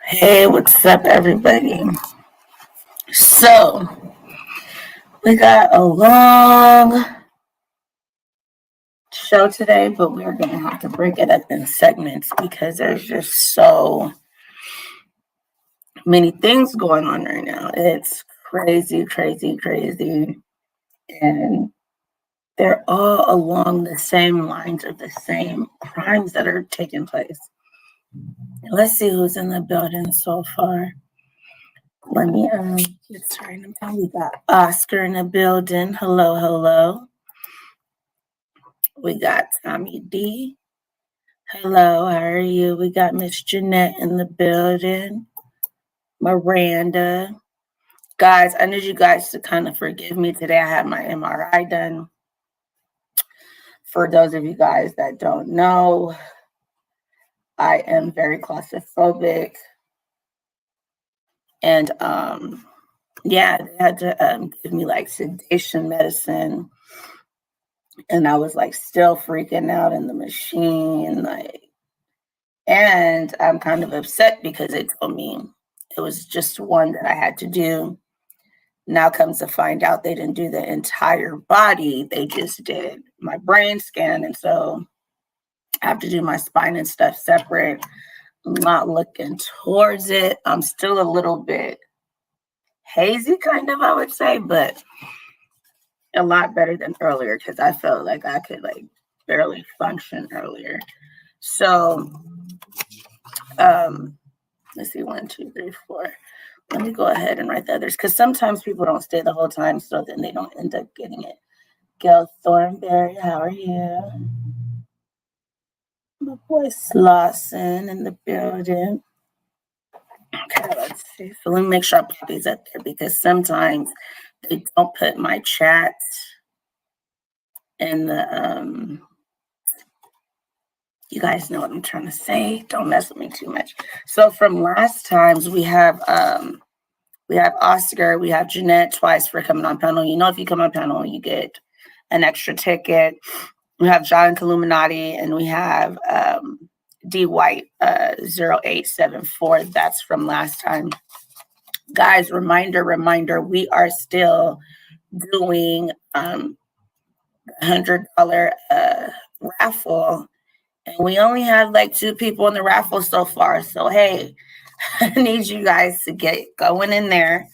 Hey, what's up, everybody? So, we got a long show today, but we're going to have to break it up in segments because there's just so many things going on right now. It's crazy. And they're all along the same lines of the same crimes that are taking place. Let's see who's in the building so far. Let me get started. We got Oscar in the building. Hello. We got Tommy D. Hello, how are you? We got Miss Jeanette in the building. Miranda. Guys, I need you guys to kind of forgive me today. I had my MRI done. For those of you guys that don't know, I am very claustrophobic. And yeah, they had to give me like sedation medicine. And I was like still freaking out in the machine. And I'm kind of upset because they told me it was just one that I had to do. Now comes to find out they didn't do the entire body. They just did my brain scan. And so I have to do my spine and stuff separate. I'm not looking towards it. I'm still a little bit hazy, kind of, I would say, but a lot better than earlier because I felt like I could like barely function earlier. So let's see, 1, 2, 3, 4. Let me go ahead and write the others because sometimes people don't stay the whole time, so then they don't end up getting it. Gail Thornberry, how are you? My boy Slauson in the building. Okay, let's see. So let me make sure Poppy's up there because sometimes they don't put my chat in the you guys know what I'm trying to say. Don't mess with me too much. So from last times we have Oscar, we have Jeanette twice for coming on panel. You know, if you come on panel, you get an extra ticket. We have John Illuminati and we have D White 0874. That's from last time. Guys, reminder, we are still doing $100 raffle. And we only have like 2 people in the raffle so far. So, hey, I need you guys to get going in there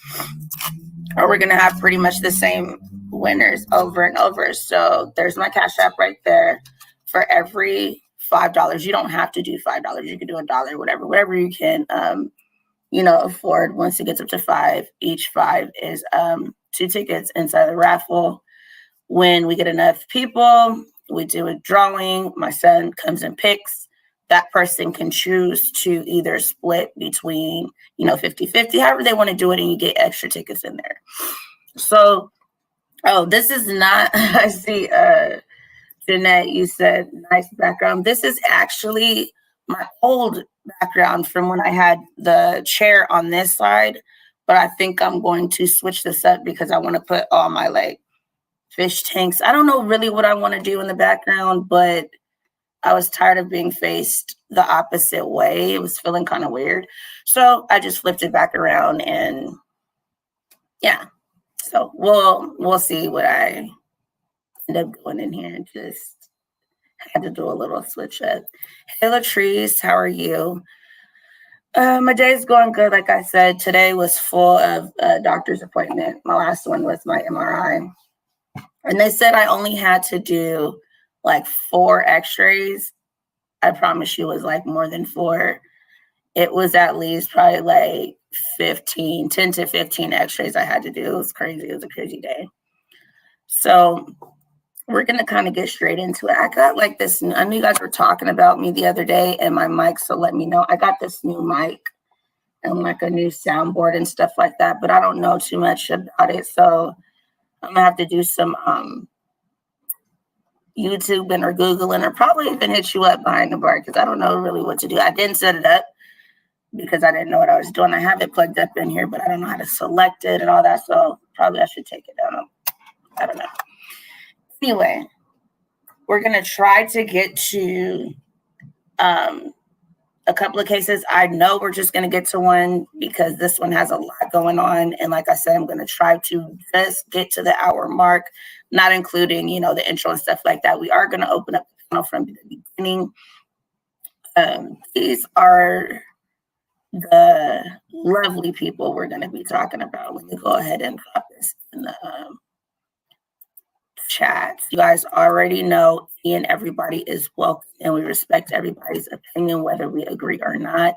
or we're going to have pretty much the same winners over and over. So there's my Cash App right there. For every $5, you don't have to do $5. You can do $1, whatever you can, afford. Once it gets up to 5, each 5 is 2 tickets inside the raffle. When we get enough people, we do a drawing. My son comes and picks. That person can choose to either split between, 50-50, however they want to do it, and you get extra tickets in there. So, this is not, I see, Jeanette, you said nice background. This is actually my old background from when I had the chair on this side, but I think I'm going to switch this up because I want to put all my like fish tanks. I don't know really what I want to do in the background, but I was tired of being faced the opposite way. It was feeling kind of weird. So I just flipped it back around and yeah. So we'll see what I end up doing in here. Just had to do a little switch up. Hey Latrice, how are you? My day's going good. Like I said, today was full of doctor's appointment. My last one was my MRI. And they said I only had to do like 4 x-rays. I promise you it was like more than 4. It was at least probably like 10 to 15 x-rays I had to do. It was crazy. It was a crazy day. So we're going to kind of get straight into it. I got like this, I knew you guys were talking about me the other day and my mic, so let me know. I got this new mic and like a new soundboard and stuff like that, but I don't know too much about it. So I'm going to have to do some YouTubing or Googling or probably even hit you up behind the bar because I don't know really what to do. I didn't set it up because I didn't know what I was doing. I have it plugged up in here, but I don't know how to select it and all that. So probably I should take it down. I don't know. Anyway, we're going to try to get to a couple of cases. I know we're just going to get to one because this one has a lot going on. And like I said, I'm going to try to just get to the hour mark, not including, the intro and stuff like that. We are going to open up the panel from the beginning. These are the lovely people we're going to be talking about. Let me go ahead and drop this in the chat. You guys already know and everybody is welcome and we respect everybody's opinion, whether we agree or not,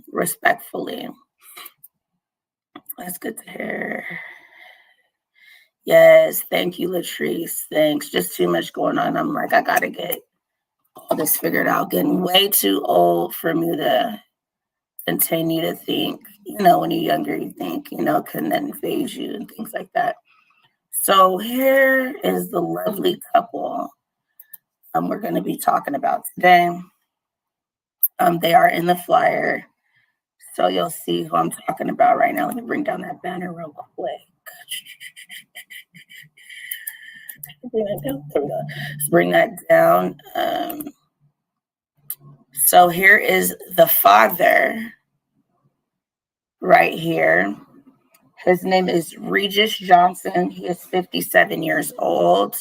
respectfully. Let's get to here. Yes, thank you, Latrice. Thanks. Just too much going on. I'm like, I gotta get all this figured out. Getting way too old for me to continue to think, when you're younger, you think, can then phase you and things like that. So here is the lovely couple we're going to be talking about today. They are in the flyer, so you'll see who I'm talking about right now. Let me bring down that banner real quick. There we go. Let's bring that down. So here is the father right here. His name is Regis Johnson. He is 57 years old.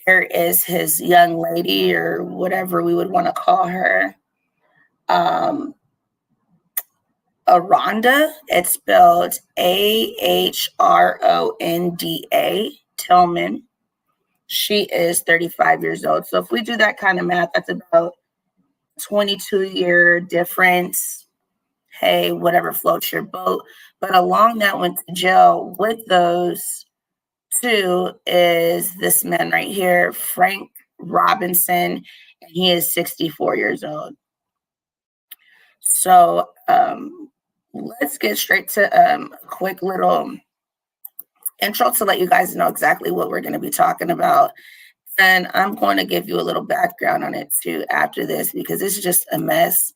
Here is his young lady, or whatever we would want to call her. Aranda. It's spelled Ahronda, Tillman. She is 35 years old. So if we do that kind of math, that's about 22-year difference. Hey, whatever floats your boat. But along that went to jail with those two is this man right here, Frank Robinson, and he is 64 years old. So let's get straight to a quick little intro to let you guys know exactly what we're going to be talking about. And I'm going to give you a little background on it too after this, because it's just a mess.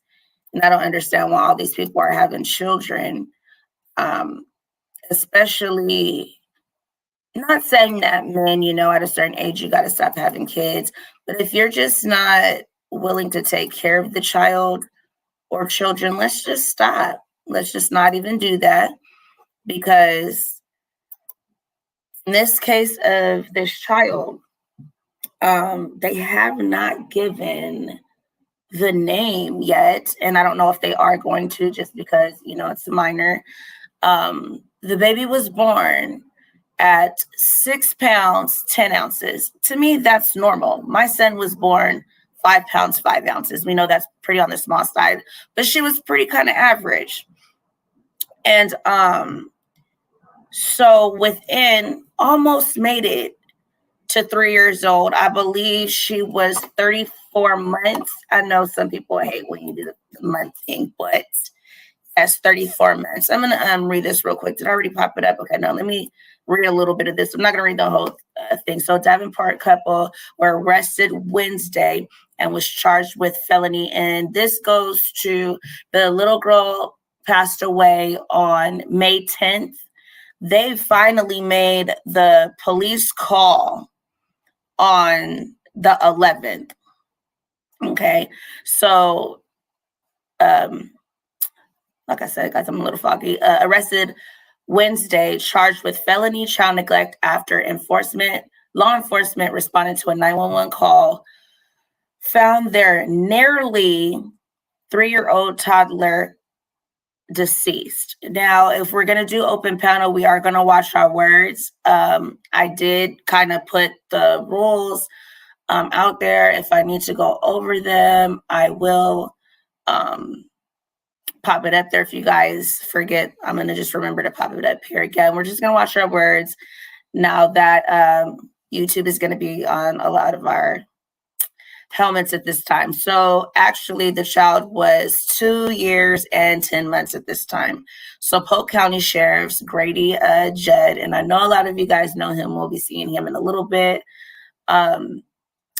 And I don't understand why all these people are having children, especially, not saying that men, at a certain age, you got to stop having kids. But if you're just not willing to take care of the child or children, let's just stop. Let's just not even do that. Because in this case of this child, they have not given the name yet. And I don't know if they are going to, just because, it's a minor. The baby was born at 6 pounds, 10 ounces. To me, that's normal. My son was born 5 pounds, 5 ounces. We know that's pretty on the small side, but she was pretty kind of average. And so within, almost made it to 3 years old. I believe she was 34 months. I know some people hate when you do the month thing, but that's 34 months. I'm going to read this real quick. Did I already pop it up? Okay, no, let me read a little bit of this. I'm not going to read the whole thing. So Davenport couple were arrested Wednesday and was charged with felony. And this goes to the little girl passed away on May 10th. They finally made the police call on the 11th. Okay, so like I said, guys, I'm a little foggy. Arrested Wednesday, charged with felony child neglect after law enforcement responded to a 911 call, found their nearly 3-year-old toddler deceased. Now, if we're going to do open panel, we are going to watch our words. I did kind of put the rules out there. If I need to go over them, I will pop it up there. If you guys forget, I'm going to just remember to pop it up here again. We're just going to watch our words now that YouTube is going to be on a lot of our helmets at this time. So actually the child was 2 years and 10 months at this time. So Polk County Sheriff's Grady Judd, and I know a lot of you guys know him. We'll be seeing him in a little bit.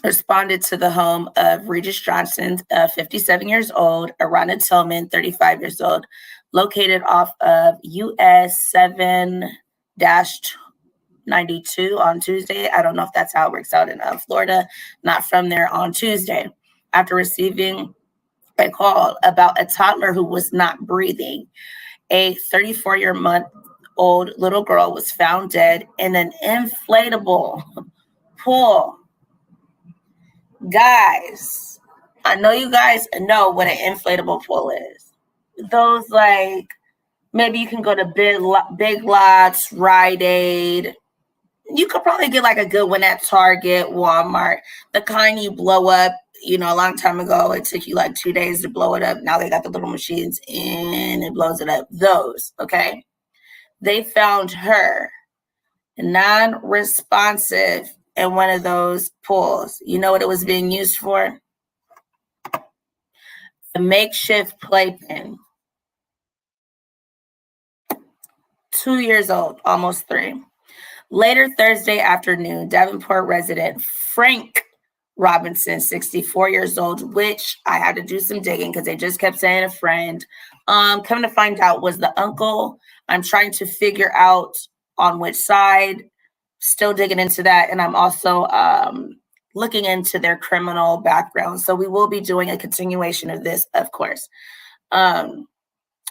Responded to the home of Regis Johnson, 57 years old, Aranda Tillman, 35 years old, located off of US 7-92 on Tuesday. I don't know if that's how it works out in Florida. Not from there on Tuesday. After receiving a call about a toddler who was not breathing, a 34-year-old little girl was found dead in an inflatable pool. Guys, I know you guys know what an inflatable pool is. Those, like, maybe you can go to Big Lots, Rite Aid. You could probably get like a good one at Target, Walmart. The kind you blow up, a long time ago, it took you like 2 days to blow it up. Now they got the little machines and it blows it up. Those, okay? They found her non-responsive in one of those pools. You know what it was being used for? A makeshift playpen. 2 years old, almost 3. Later Thursday afternoon, Davenport resident Frank Robinson, 64 years old, which I had to do some digging because they just kept saying a friend. Coming to find out was the uncle. I'm trying to figure out on which side. Still digging into that. And I'm also looking into their criminal background. So we will be doing a continuation of this, of course.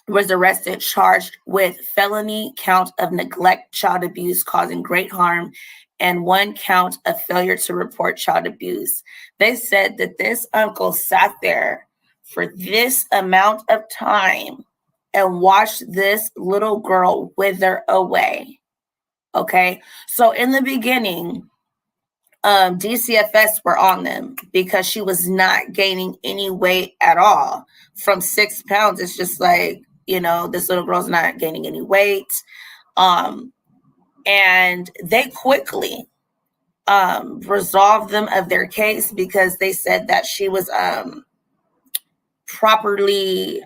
Was arrested, charged with felony count of neglect, child abuse, causing great harm, and 1 count of failure to report child abuse. They said that this uncle sat there for this amount of time and watched this little girl wither away. Okay, so in the beginning, DCFS were on them because she was not gaining any weight at all. From 6 pounds, it's just like, this little girl's not gaining any weight. And they quickly resolved them of their case because they said that she was properly,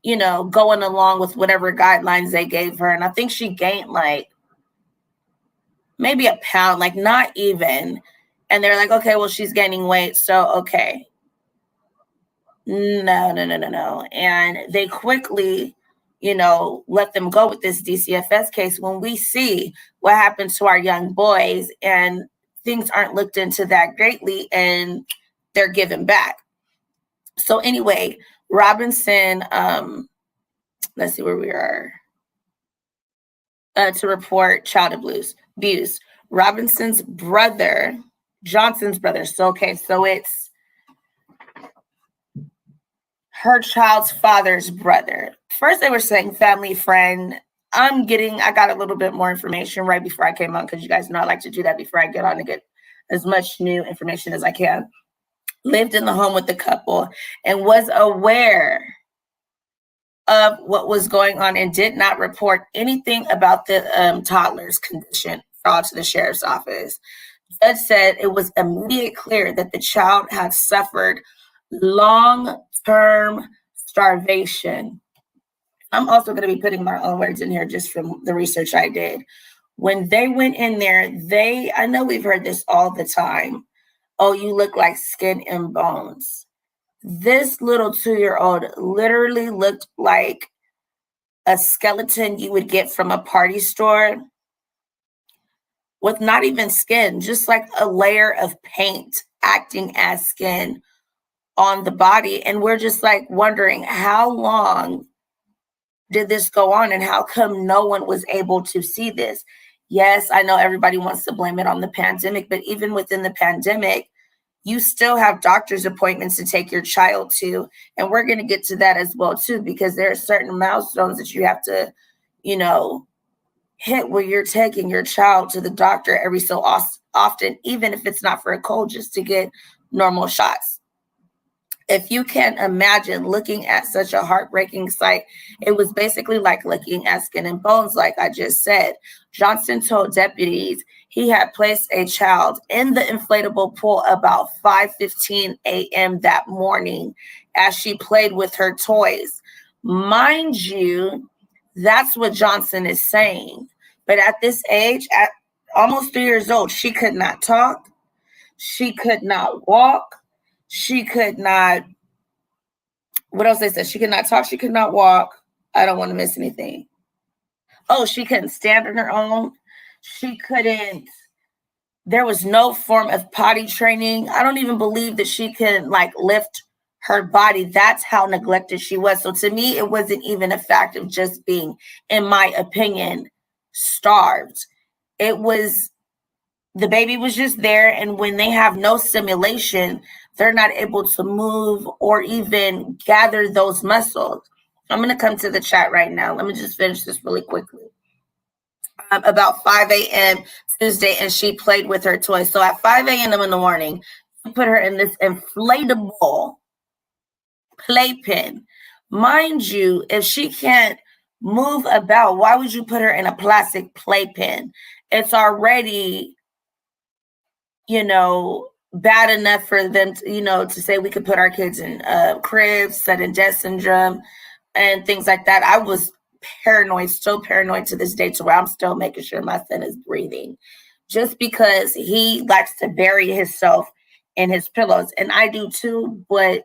going along with whatever guidelines they gave her. And I think she gained like maybe a pound, like not even. And they're like, okay, well, she's gaining weight. So, okay. No. And they quickly, let them go with this DCFS case when we see what happens to our young boys and things aren't looked into that greatly and they're given back. So anyway, Robinson, let's see where we are. To report child abuse. Johnson's brother. So it's her child's father's brother. First, they were saying family friend. I got a little bit more information right before I came on because you guys know I like to do that before I get on to get as much new information as I can. Lived in the home with the couple and was aware of what was going on and did not report anything about the toddler's condition brought to the sheriff's office. Judge said it was immediately clear that the child had suffered long-term starvation. I'm also going to be putting my own words in here just from the research I did. When they went in there, I know we've heard this all the time. Oh, you look like skin and bones. This little 2-year-old literally looked like a skeleton you would get from a party store with not even skin, just like a layer of paint acting as skin on the body. And we're just like wondering, how long did this go on and how come no one was able to see this? Yes, I know everybody wants to blame it on the pandemic, but even within the pandemic, you still have doctor's appointments to take your child to. And we're going to get to that as well, too, because there are certain milestones that you have to, hit where you're taking your child to the doctor every so often, even if it's not for a cold, just to get normal shots. If you can imagine looking at such a heartbreaking sight, it was basically like looking at skin and bones, like I just said. Johnson told deputies he had placed a child in the inflatable pool about 5:15 a.m. that morning as she played with her toys. Mind you, that's what Johnson is saying. But at this age, at almost 3 years old, she could not talk. She could not walk. She could not, what else they said? She could not talk. She could not walk. I don't want to miss anything. Oh, she couldn't stand on her own. She couldn't, there was no form of potty training. I don't even believe that she could lift her body. That's how neglected she was. So to me, it wasn't even a fact of just being, in my opinion, starved. It was, the baby was just there. And when they have no stimulation, they're not able to move or even gather those muscles. I'm going to come to the chat right now. Let me just finish this really quickly. About 5 a.m. Tuesday, and she played with her toys. So at 5 a.m. in the morning, she put her in this inflatable playpen. Mind you, if she can't move about, why would you put her in a plastic playpen? It's already, bad enough for them to, to say we could put our kids in cribs, sudden death syndrome, and things like that. I was paranoid, still paranoid to this day, to where I'm still making sure my son is breathing, just because he likes to bury himself in his pillows. And I do too, but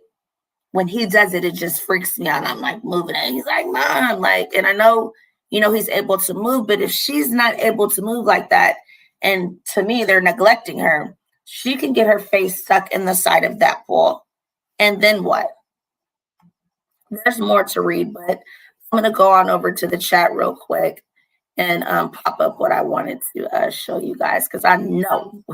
when he does it, it just freaks me out. I'm like moving it. He's like, Mom, and I know, he's able to move, but if she's not able to move like that, and to me, they're neglecting her, she can get her face stuck in the side of that pool. And then what? There's more to read, but I'm going to go on over to the chat real quick and pop up what I wanted to show you guys, because I know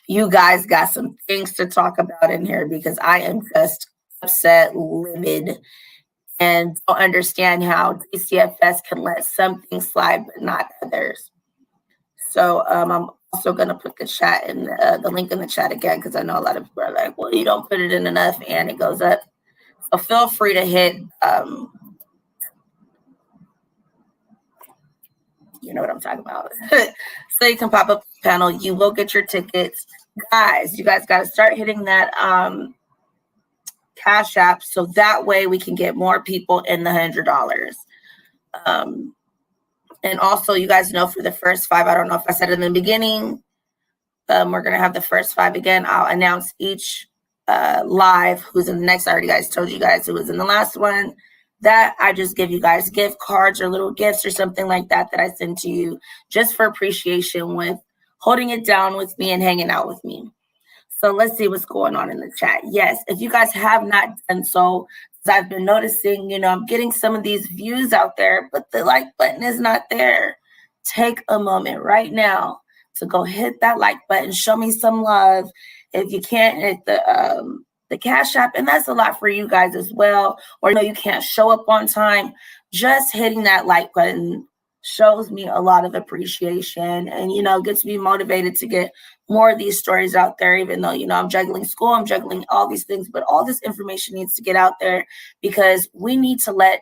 you guys got some things to talk about in here, because I am just upset, livid, and don't understand how DCFS can let some things slide but not others. So I'm also going to put the link in the chat again, because I know a lot of people are like, well, you don't put it in enough and it goes up. So feel free to hit, you know what I'm talking about. So you can pop up the panel. You will get your tickets. Guys, you guys got to start hitting that Cash App, so that way we can get more people in the $100. And also, you guys know, for the first 5, I don't know if I said it in the beginning, we're going to have the first 5 again. I'll announce each live who's in the next. I already told you guys who was in the last one. That I just give you guys gift cards or little gifts or something like that I send to you just for appreciation with holding it down with me and hanging out with me. So let's see what's going on in the chat. Yes, if you guys have not done so, I've been noticing, I'm getting some of these views out there, but the like button is not there. Take a moment right now to go hit that like button. Show me some love. If you can't, hit the Cash App, and that's a lot for you guys as well. Or you can't show up on time, just hitting that like button shows me a lot of appreciation, and gets me motivated to get more of these stories out there, even though I'm juggling school, I'm juggling all these things, but all this information needs to get out there, because we need to let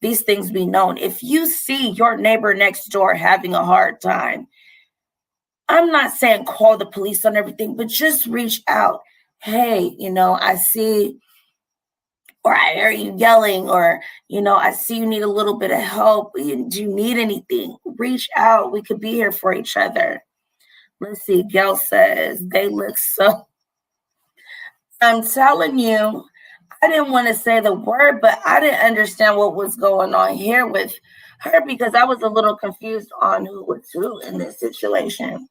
these things be known. If you see your neighbor next door having a hard time, I'm not saying call the police on everything, but just reach out. Hey, I see, or I hear you yelling, or, I see you need a little bit of help. Do you need anything? Reach out. We could be here for each other. Let's see. Gail says, they look so. I'm telling you, I didn't want to say the word, but I didn't understand what was going on here with her, because I was a little confused on who was who in this situation.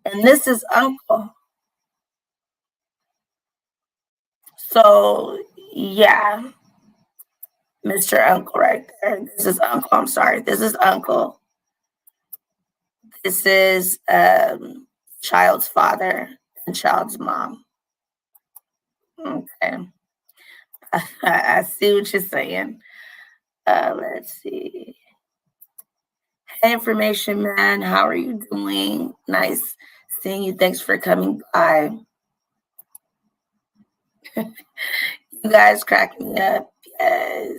And this is Uncle. So, yeah, Mr. Uncle right there. This is Uncle. I'm sorry. This is Uncle. This is child's father and child's mom. Okay. I see what you're saying. Let's see. Hey, Information Man, how are you doing? Nice seeing you. Thanks for coming by. You guys crack me up. Yes.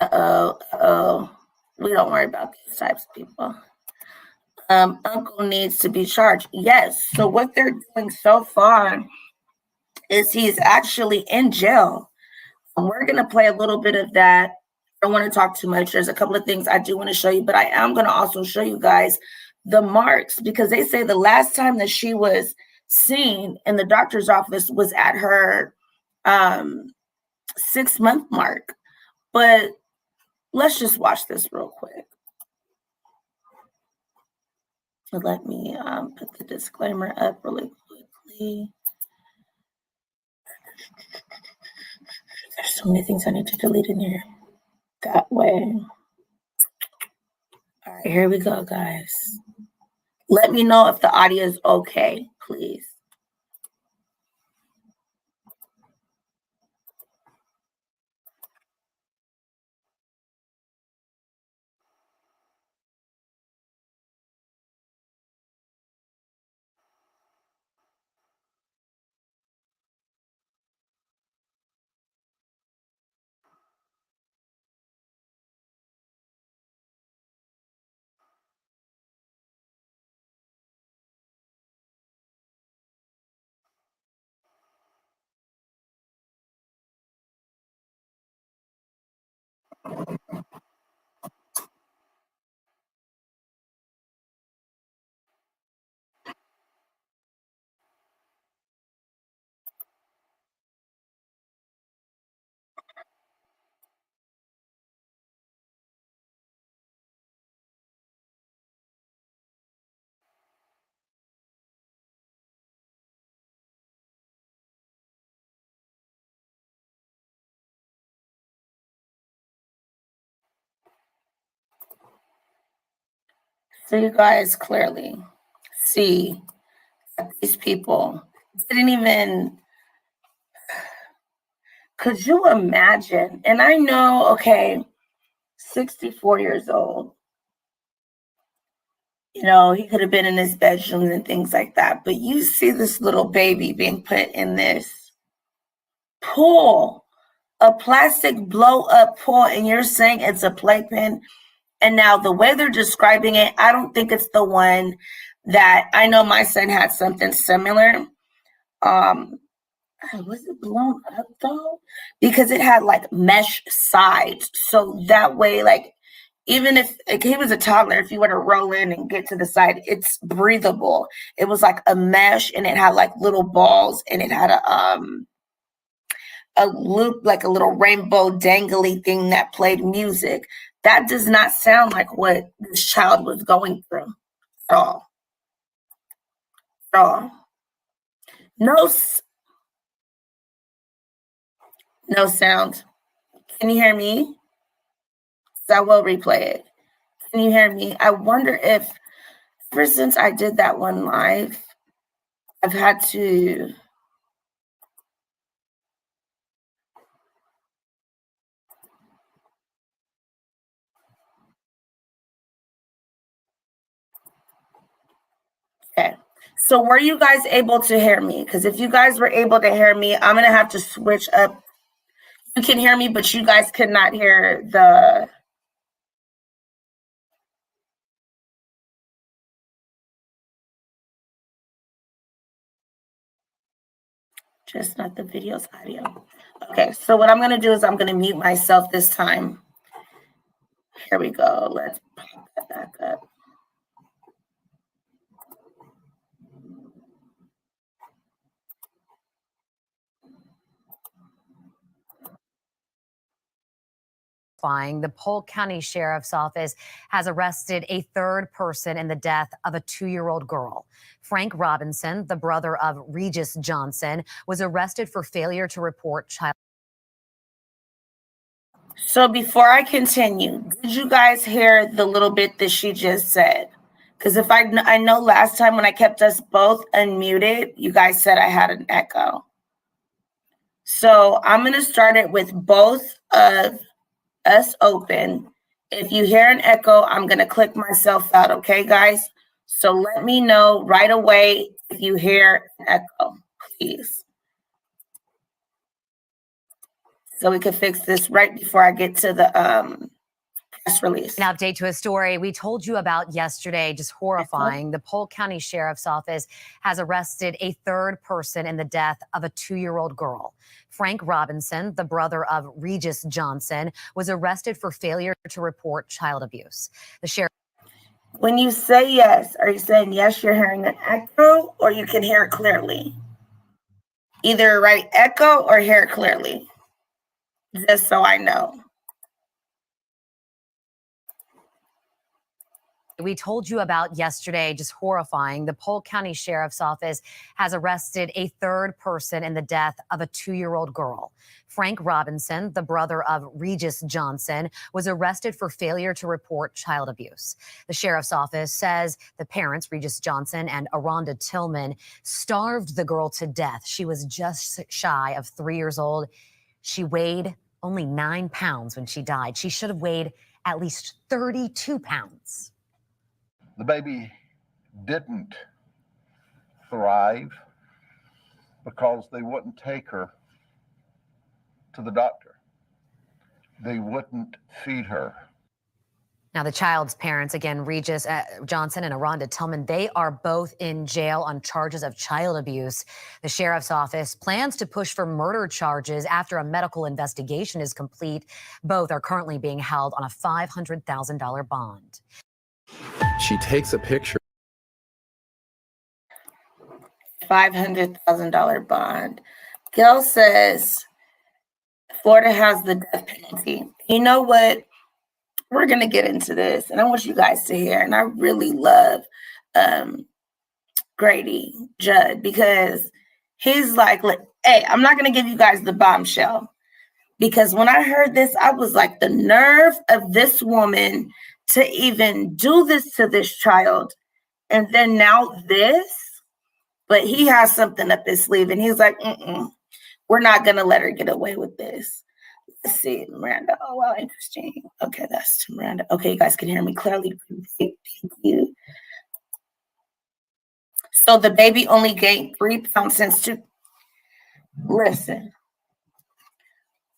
Uh-oh. We don't worry about these types of people. Uncle needs to be charged. Yes. So what they're doing so far is he's actually in jail. We're going to play a little bit of that. I don't want to talk too much. There's a couple of things I do want to show you, but I am going to also show you guys the marks, because they say the last time that she was seen in the doctor's office was at her 6-month mark. But let's just watch this real quick. Let me put the disclaimer up really quickly. There's so many things I need to delete in here. That way. All right, here we go, guys. Let me know if the audio is okay, please. So you guys clearly see that these people didn't even Could you imagine? And I know, okay, 64 years old. You know, he could have been in his bedroom and things like that. But you see this little baby being put in this pool, a plastic blow up pool, and you're saying it's a playpen. And now the way they're describing it, I don't think it's the one that I know my son had something similar. Was it blown up though? Because it had like mesh sides. So that way, like, even if like, he was a toddler, if you were to roll in and get to the side, it's breathable. It was like a mesh and it had like little balls and it had a loop, like a little rainbow dangly thing that played music. That does not sound like what this child was going through at all. At all. No sound. Can you hear me? So I will replay it. Can you hear me? I wonder if ever since I did that one live, I've had to. Okay. So were you guys able to hear me? Because if you guys were able to hear me, I'm going to have to switch up. You can hear me, but you guys could not hear the. Just not the video's audio. Okay, so what I'm going to do is I'm going to mute myself this time. Here we go. Let's pop that back up. The Polk County Sheriff's Office has arrested a third person in the death of a 2-year-old girl. Frank Robinson, the brother of Regis Johnson, was arrested for failure to report child. So before I continue, did you guys hear the little bit that she just said? Because if I know last time when I kept us both unmuted, you guys said I had an echo. So I'm going to start it with both of us open. If you hear an echo, I'm going to click myself out. Okay, guys? So let me know right away if you hear an echo, please. So we can fix this right before I get to the press release. An update to a story we told you about yesterday, just horrifying. The Polk County Sheriff's Office has arrested a third person in the death of a 2-year-old girl. Frank Robinson, the brother of Regis Johnson, was arrested for failure to report child abuse. The sheriff. When you say yes, are you saying yes, you're hearing an echo, or you can hear it clearly? Either write echo or hear it clearly, just so I know. We told you about yesterday, just horrifying. The Polk County Sheriff's Office has arrested a third person in the death of a 2-year-old girl. Frank Robinson, the brother of Regis Johnson, was arrested for failure to report child abuse. The sheriff's office says the parents, Regis Johnson and Aranda Tillman, starved the girl to death. She was just shy of 3 years old. She weighed only 9 pounds when she died. She should have weighed at least 32 pounds. The baby didn't thrive because they wouldn't take her to the doctor. They wouldn't feed her. Now, the child's parents, again, Regis Johnson and Aranda Tillman, they are both in jail on charges of child abuse. The sheriff's office plans to push for murder charges after a medical investigation is complete. Both are currently being held on a $500,000 bond. She takes a picture. $500,000 bond. Gail says Florida has the death penalty. You know what? We're going to get into this, and I want you guys to hear. And I really love Grady Judd because he's like, hey, I'm not going to give you guys the bombshell. Because when I heard this, I was like, the nerve of this woman to even do this to this child. And then now this, but he has something up his sleeve. And he's like, We're not going to let her get away with this. Let's see, Miranda. Oh, wow, interesting. Okay, that's to Miranda. Okay, you guys can hear me clearly. Thank you. So the baby only gained 3 pounds since listen,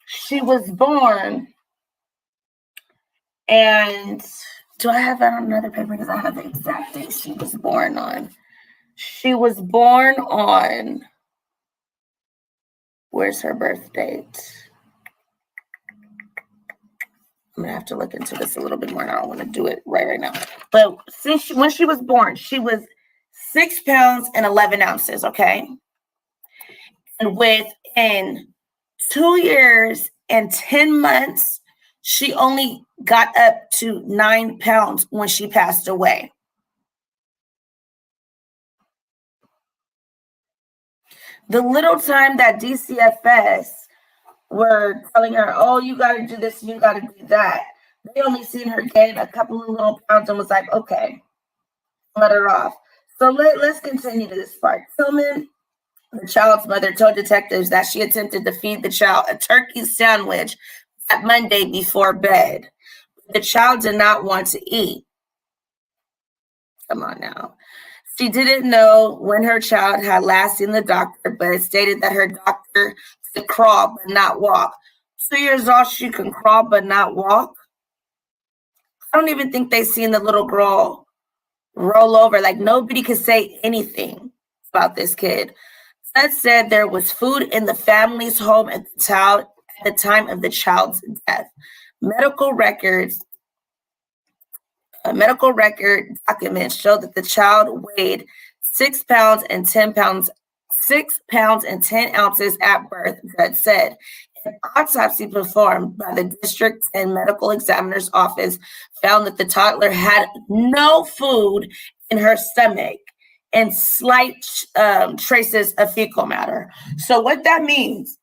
she was born, and do I have that on another paper? Because I have the exact date she was born on. She was born on, where's her birth date? I'm gonna have to look into this a little bit more, and I don't want to do it right now. But when she was born, she was 6 pounds and 11 ounces, okay? And within 2 years and 10 months, she only got up to 9 pounds when she passed away. The little time that DCFS were telling her, oh, you got to do this, you got to do that, they only seen her gain a couple of little pounds and was like, okay, let her off. So let's continue to this part. Tillman, the child's mother, told detectives that she attempted to feed the child a turkey sandwich that Monday before bed. The child did not want to eat. Come on now. She didn't know when her child had last seen the doctor, but stated that her doctor could crawl but not walk. 2 years old, she can crawl but not walk. I don't even think they seen the little girl roll over. Like, nobody could say anything about this kid. That said, there was food in the family's home at the time of the child's death. Medical record documents show that the child weighed 6 pounds and 10 pounds, 6 pounds and 10 ounces at birth, Judge said. An autopsy performed by the district and medical examiner's office found that the toddler had no food in her stomach and slight traces of fecal matter. So what that means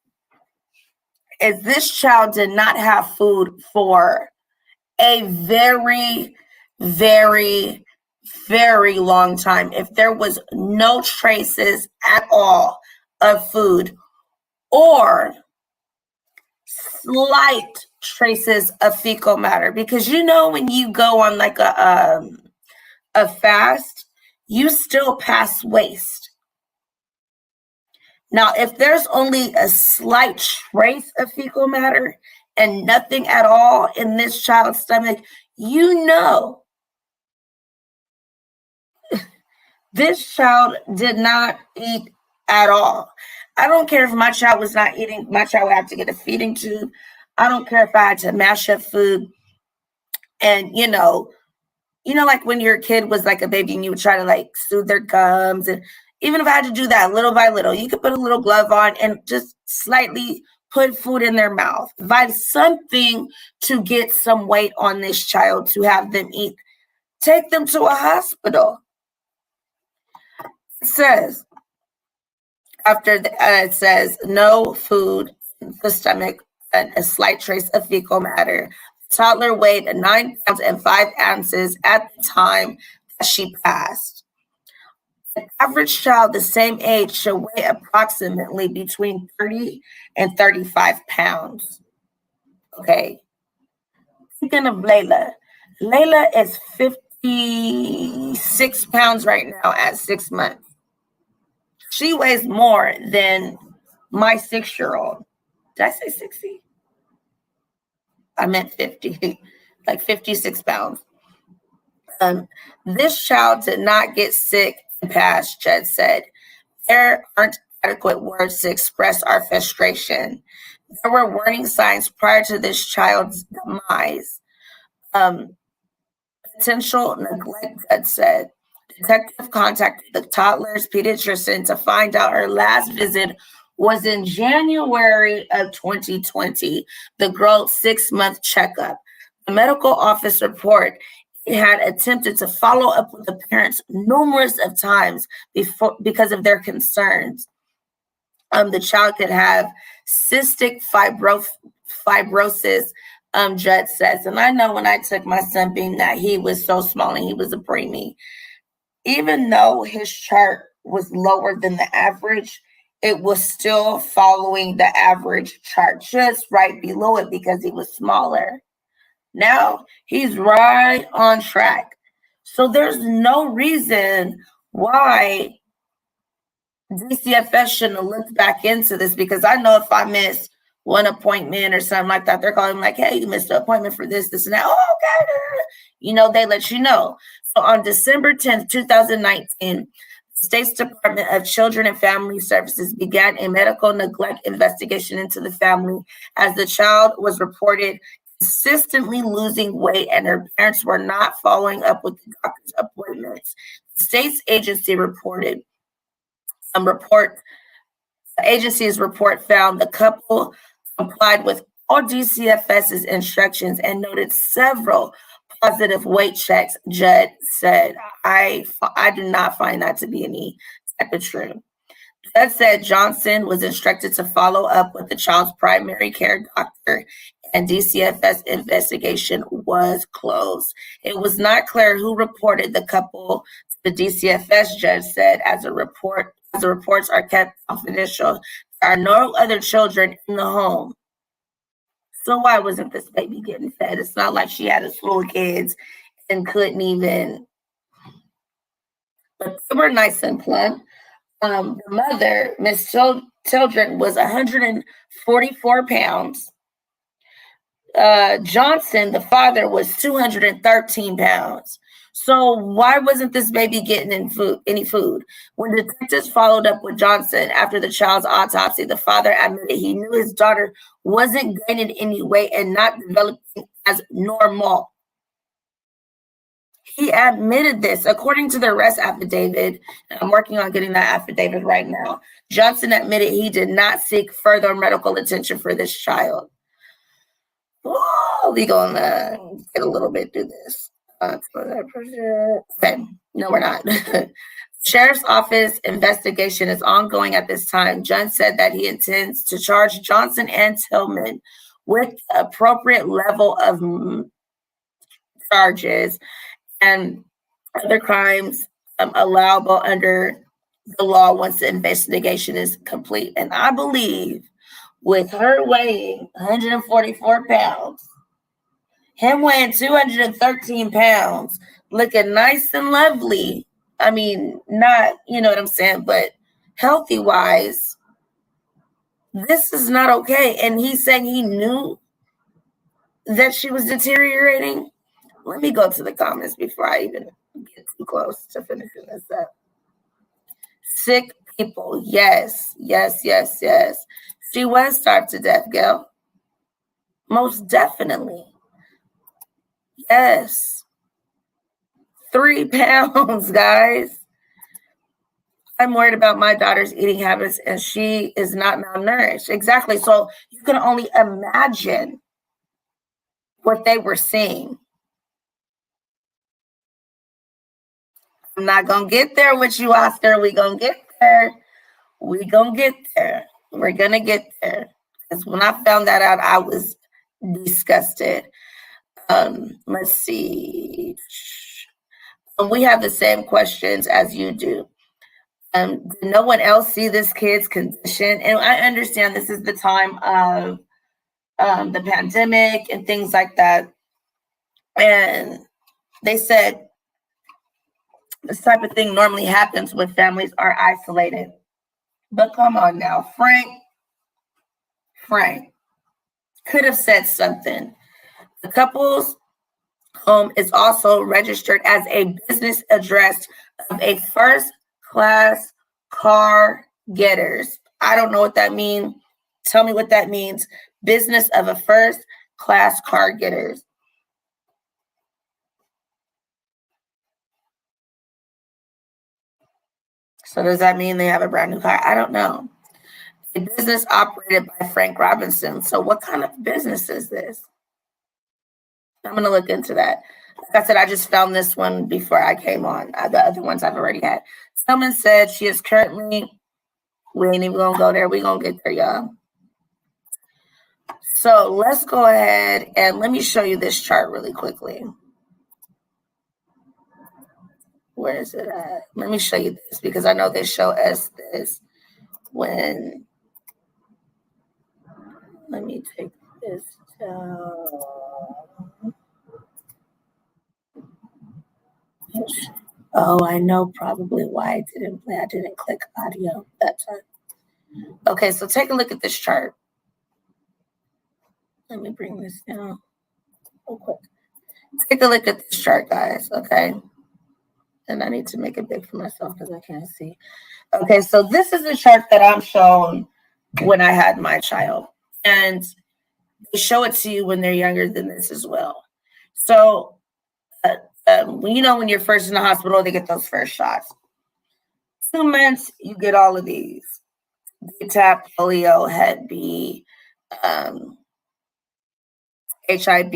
is this child did not have food for a very, very, very long time. If there was no traces at all of food or slight traces of fecal matter, because you know when you go on like a fast, you still pass waste. Now, if there's only a slight trace of fecal matter and nothing at all in this child's stomach, you know this child did not eat at all. I don't care if my child was not eating, my child would have to get a feeding tube. I don't care if I had to mash up food. And, you know, like when your kid was like a baby and you would try to like soothe their gums. And even if I had to do that little by little, you could put a little glove on and just slightly put food in their mouth. Provide something to get some weight on this child to have them eat. Take them to a hospital. It says, it says no food in the stomach and a slight trace of fecal matter. The toddler weighed 9 pounds and 5 ounces at the time that she passed. An average child the same age should weigh approximately between 30 and 35 pounds. Okay. Speaking of Layla is 56 pounds right now at 6 months. She weighs more than my 6-year-old. Did I say 60? I meant 50, like 56 pounds. This child did not get sick and pass, Jed said. There aren't adequate words to express our frustration. There were warning signs prior to this child's demise. Potential neglect, Jed said. Detective contacted the toddler's pediatrician to find out her last visit was in January of 2020, the girl's 6-month checkup. The medical office report had attempted to follow up with the parents numerous of times because of their concerns. The child could have cystic fibrosis, Judd says. And I know when I took my son, being that he was so small and he was a preemie, even though his chart was lower than the average, it was still following the average chart, just right below it because he was smaller. Now he's right on track. So there's no reason why DCFS shouldn't have looked back into this, because I know if I miss one appointment or something like that, they're calling like, hey, you missed an appointment for this, this, and that. Oh, okay. You know, they let you know. So on December 10th, 2019, the State's Department of Children and Family Services began a medical neglect investigation into the family as the child was reported consistently losing weight and her parents were not following up with the doctor's appointments. The state's agency reported the agency's report found the couple complied with all DCFS's instructions and noted several positive weight checks. Judd said, I do not find that to be any type of true. Judd said Johnson was instructed to follow up with the child's primary care doctor, and DCFS investigation was closed. It was not clear who reported the couple to the DCFS, Judge said, as the reports are kept confidential. There are no other children in the home. So why wasn't this baby getting fed? It's not like she had a slew of kids and couldn't even. But they were nice and plump. The mother, Miss Children, was 144 pounds. Johnson, the father, was 213 pounds. So why wasn't this baby getting any food? When detectives followed up with Johnson after the child's autopsy, the father admitted he knew his daughter wasn't gaining any weight and not developing as normal. He admitted this. According to the arrest affidavit, and I'm working on getting that affidavit right now, Johnson admitted he did not seek further medical attention for this child. Oh, we're going to get a little bit through this. Okay, no, we're not. Sheriff's Office investigation is ongoing at this time. Judd said that he intends to charge Johnson and Tillman with the appropriate level of charges and other crimes allowable under the law once the investigation is complete. And I believe with her weighing 144 pounds, him weighing 213 pounds, looking nice and lovely. I mean, not, you know what I'm saying, but healthy-wise, this is not okay. And he's saying he knew that she was deteriorating. Let me go to the comments before I even get too close to finishing this up. Sick people. Yes, yes, yes, yes. She was starved to death, Gail. Most definitely. Yes. 3 pounds, guys. I'm worried about my daughter's eating habits, and she is not malnourished. Exactly. So you can only imagine what they were seeing. I'm not going to get there with you, Oscar. We're going to get there. We're going to get there. We're going to get there. Because when I found that out, I was disgusted. Let's see. We have the same questions as you do. Did no one else see this kid's condition? And I understand this is the time of the pandemic and things like that. And they said this type of thing normally happens when families are isolated. But come on now, Frank could have said something. The couple's home is also registered as a business address of a first-class car getters. I don't know what that means. Tell me what that means. Business of a first-class car getters. So does that mean they have a brand new car? I don't know. A business operated by Frank Robinson. So what kind of business is this? I'm going to look into that. Like I said, I just found this one before I came on. The other ones I've already had. Someone said she is currently, we ain't even going to go there. We're going to get there, y'all. So let's go ahead and let me show you this chart really quickly. Where is it at? Let me show you this because I know they show us this. when, let me take this down. Oh, I know probably why I didn't play. I didn't click audio that time. Okay, so take a look at this chart. Let me bring this down real quick. Take a look at this chart, guys, okay? And I need to make it big for myself because I can't see. Okay, so this is the chart that I'm shown when I had my child. And they show it to you when they're younger than this as well. So, when you're first in the hospital, they get those first shots. 2 months, you get all of these. DTaP, polio, Hep B, HIV,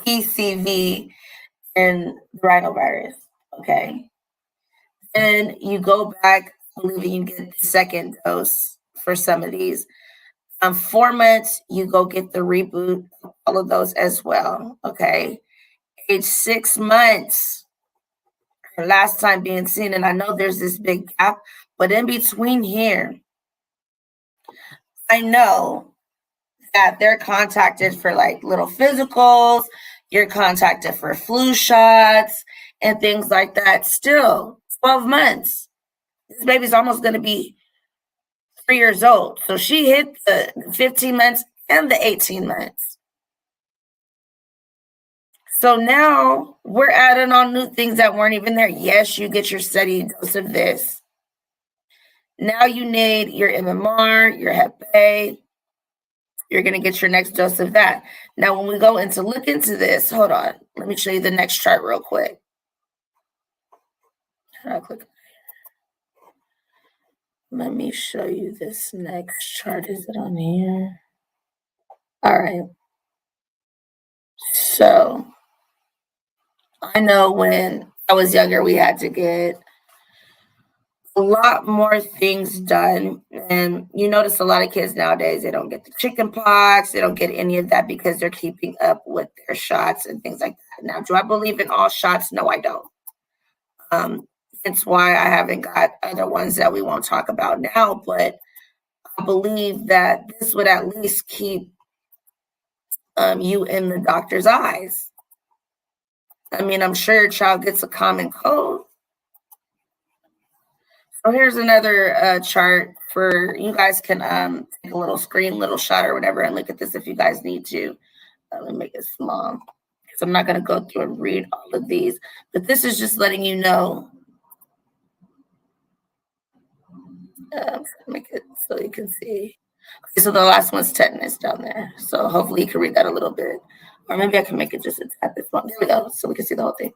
PCV, and rhinovirus. Okay. And you go back, believing you get the second dose for some of these. 4 months, you go get the reboot, all of those as well. Okay. Age 6 months, her last time being seen, and I know there's this big gap, but in between here, I know that they're contacted for like little physicals, you're contacted for flu shots and things like that. Still, 12 months. This baby's almost going to be 3 years old. So she hit the 15 months and the 18 months. So now we're adding on new things that weren't even there. Yes, you get your steady dose of this. Now you need your MMR, your Hep A. You're going to get your next dose of that. Now, when we go into look into this, hold on. Let me show you the next chart real quick. I'll click. Let me show you this next chart. Is it on here? All right. So I know when I was younger, we had to get a lot more things done. And you notice a lot of kids nowadays, they don't get the chicken pox. They don't get any of that because they're keeping up with their shots and things like that. Now, do I believe in all shots? No, I don't. That's why I haven't got other ones that we won't talk about now. But I believe that this would at least keep you in the doctor's eyes. I mean, I'm sure your child gets a common cold. So here's another chart for you guys can take a little shot or whatever and look at this if you guys need to. Let me make it small because I'm not going to go through and read all of these. But this is just letting you know. Make it so you can see. Okay, so the last one's tetanus down there. So hopefully you can read that a little bit. Or maybe I can make it just a tad this one. There we go. So we can see the whole thing.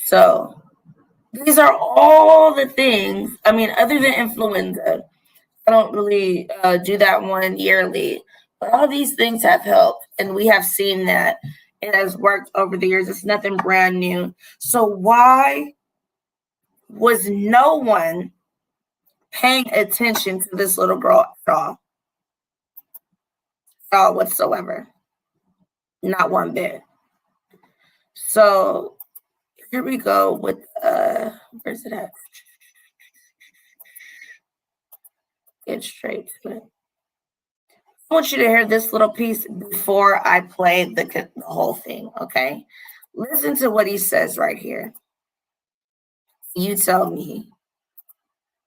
So these are all the things. I mean, other than influenza, I don't really do that one yearly. But all these things have helped. And we have seen that it has worked over the years. It's nothing brand new. So why was no one paying attention to this little girl at all whatsoever? Not one bit. So here we go with where's it at? Get straight to it. I want you to hear this little piece before I play the whole thing, okay? Listen to what he says right here. You tell me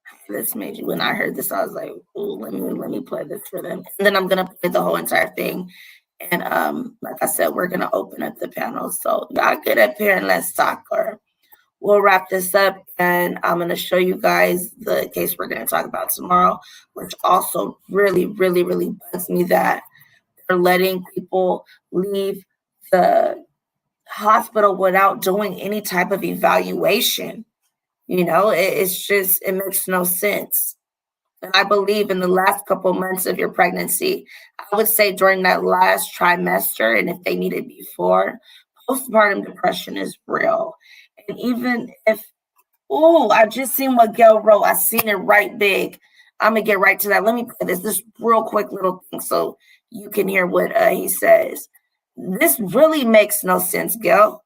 how this made you. When I heard this, I was like, ooh, let me play this for them. And then I'm gonna play the whole entire thing. And like I said, we're gonna open up the panel. So y'all get up here and let's talk, or we'll wrap this up. And I'm gonna show you guys the case we're gonna talk about tomorrow, which also really, really, really bugs me that they're letting people leave the hospital without doing any type of evaluation. You know, it's just, it makes no sense. And I believe in the last couple months of your pregnancy, I would say during that last trimester, and if they need it before, postpartum depression is real. And even if, I just seen what Gail wrote. I seen it right big. I'm going to get right to that. Let me play this real quick little thing so you can hear what he says. This really makes no sense, Gail.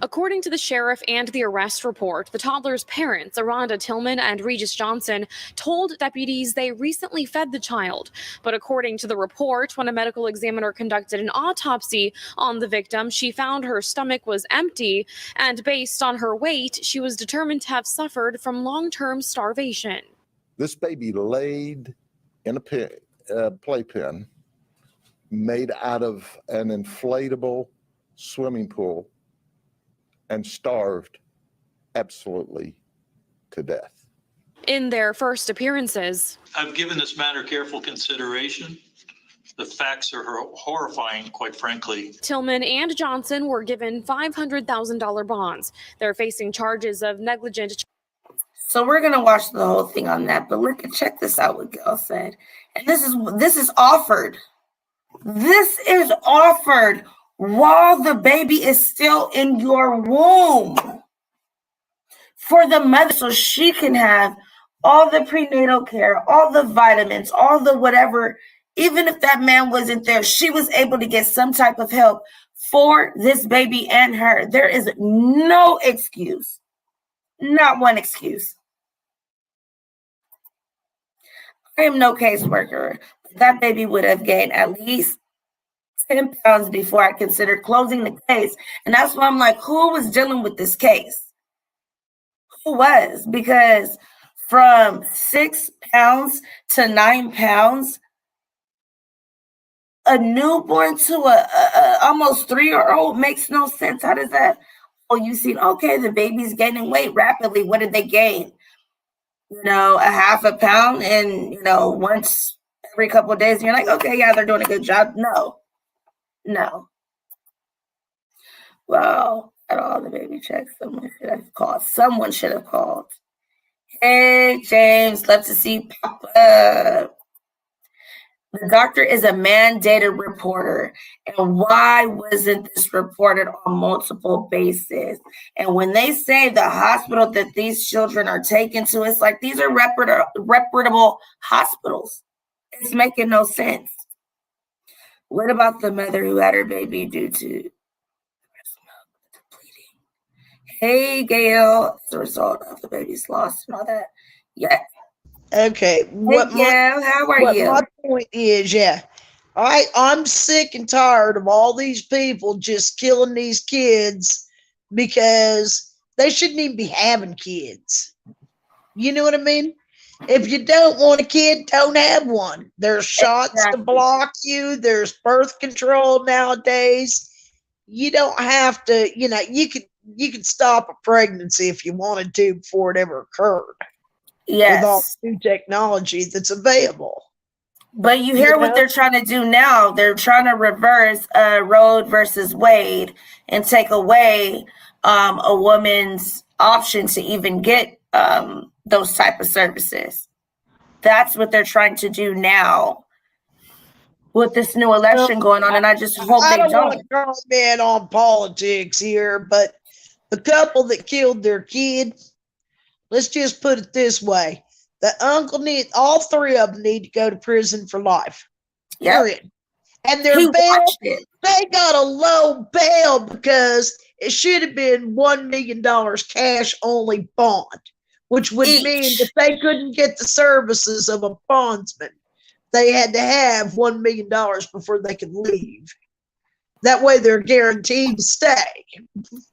According to the sheriff and the arrest report, the toddler's parents, Aranda Tillman and Regis Johnson, told deputies they recently fed the child. But according to the report, when a medical examiner conducted an autopsy on the victim, she found her stomach was empty, and based on her weight, she was determined to have suffered from long-term starvation. This baby laid in a playpen made out of an inflatable swimming pool and starved absolutely to death. In their first appearances, I've given this matter careful consideration. The facts are horrifying, quite frankly. Tillman and Johnson were given $500,000 bonds. They're facing charges of negligent. So we're gonna watch the whole thing on that, but check this out what Gail said. And this is offered. This is offered while the baby is still in your womb for the mother, so she can have all the prenatal care, all the vitamins, all the whatever. Even if that man wasn't there, she was able to get some type of help for this baby and her. There is no excuse, not one excuse. I am no caseworker. That baby would have gained at least 10 pounds before I considered closing the case. And that's why I'm like, who was dealing with this case? Who was? Because from 6 pounds to 9 pounds, a newborn to a almost 3-year-old makes no sense. How does that? Oh, you seen, okay, the baby's gaining weight rapidly. What did they gain? A half a pound, and once every couple of days, and you're like, okay, yeah, they're doing a good job. No. Well, at all the baby checks, someone should have called. Hey, James, love to see you pop up. The doctor is a mandated reporter. And why wasn't this reported on multiple bases? And when they say the hospital that these children are taken to, it's like these are reputable hospitals. It's making no sense. What about the mother who had her baby due to bleeding? Hey, Gail, as a result of the baby's loss and all that. Yeah. Okay. How are you? My point is, I'm sick and tired of all these people just killing these kids because they shouldn't even be having kids. You know what I mean? If you don't want a kid, don't have one. There's shots to block you. There's birth control nowadays. You don't have to, you could stop a pregnancy if you wanted to before it ever occurred. Yes. With all the new technology that's available. But you hear what they're trying to do now. They're trying to reverse Roe versus Wade and take away a woman's option to even get those type of services. That's what they're trying to do now with this new election going on, and I just hope they don't. I don't want to comment on politics here, but the couple that killed their kid, let's just put it this way. The uncle all 3 of them need to go to prison for life. Period. And their bail, they got a low bail because it should have been $1 million cash only bond, which would mean that they couldn't get the services of a bondsman. They had to have $1 million before they could leave. That way they're guaranteed to stay.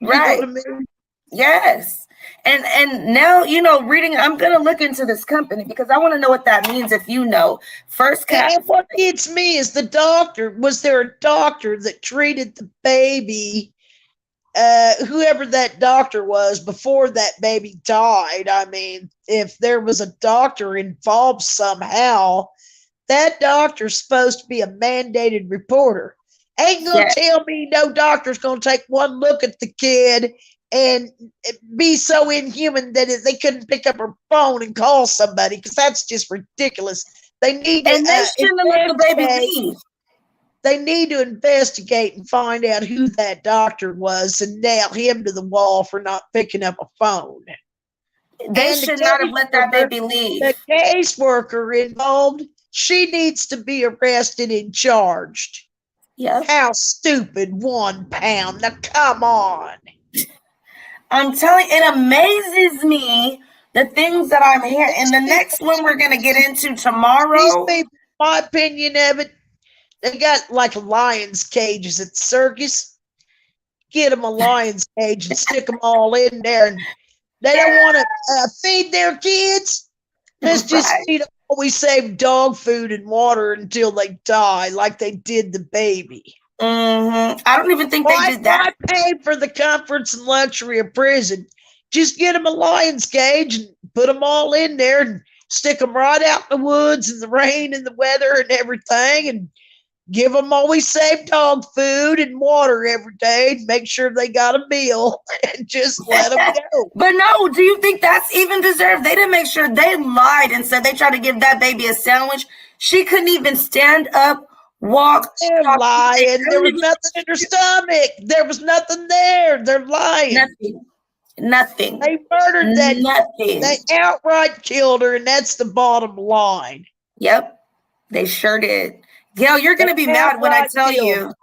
Right. You know what I mean? Yes. And now, reading, I'm going to look into this company because I want to know what that means if you know. First cap. And what gets me is the doctor. Was there a doctor that treated the baby, whoever that doctor was, before that baby died? I mean, if there was a doctor involved somehow, that doctor's supposed to be a mandated reporter. Ain't going to tell me no doctor's going to take one look at the kid and be so inhuman that they couldn't pick up her phone and call somebody, because that's just ridiculous. They need to let the baby leave. They need to investigate and find out who that doctor was and nail him to the wall for not picking up a phone. They should not have let that baby leave. The caseworker involved, she needs to be arrested and charged. Yeah. How stupid, 1 pound. Now, come on. I'm telling, it amazes me the things that I'm hearing. And the next one we're gonna get into These tomorrow. people, my opinion of it, they got like lions cages at the circus. Get them a lion's cage and stick them all in there. And they don't want to feed their kids. Let's just Right. feed them. We save dog food and water until they die, like they did the baby. I don't even think Why, they did that. why pay for the comforts and luxury of prison? Just get them a lion's cage and put them all in there and stick them right out in the woods in the rain and the weather and everything, and give them always save dog food and water every day. Make sure they got a meal and just let them go. But no, do you think that's even deserved? They didn't make sure. They lied and said they tried to give that baby a sandwich. She couldn't even stand up, walk. They're talk. lying. There was nothing in her stomach. There was nothing there. They're lying. Nothing. They murdered that. Nothing. They outright killed her, and that's the bottom line. Yep, they sure did. Gail, you're gonna be mad when I tell you.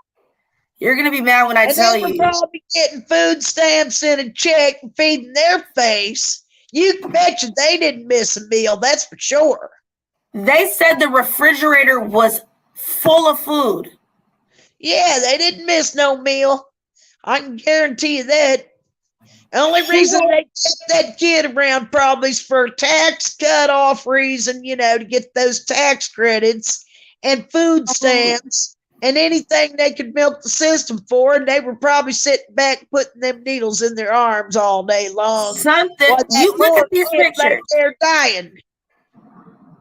You're gonna be mad when I tell you. And they were probably getting food stamps and a check and feeding their face. You can bet you they didn't miss a meal. That's for sure. They said the refrigerator was full of food. Yeah, they didn't miss no meal. I can guarantee you that. The only reason they kept that kid around probably is for a tax cutoff reason, to get those tax credits and food stamps and anything they could milk the system for. And they were probably sitting back putting them needles in their arms all day long. Something. You look at these pictures. They're dying.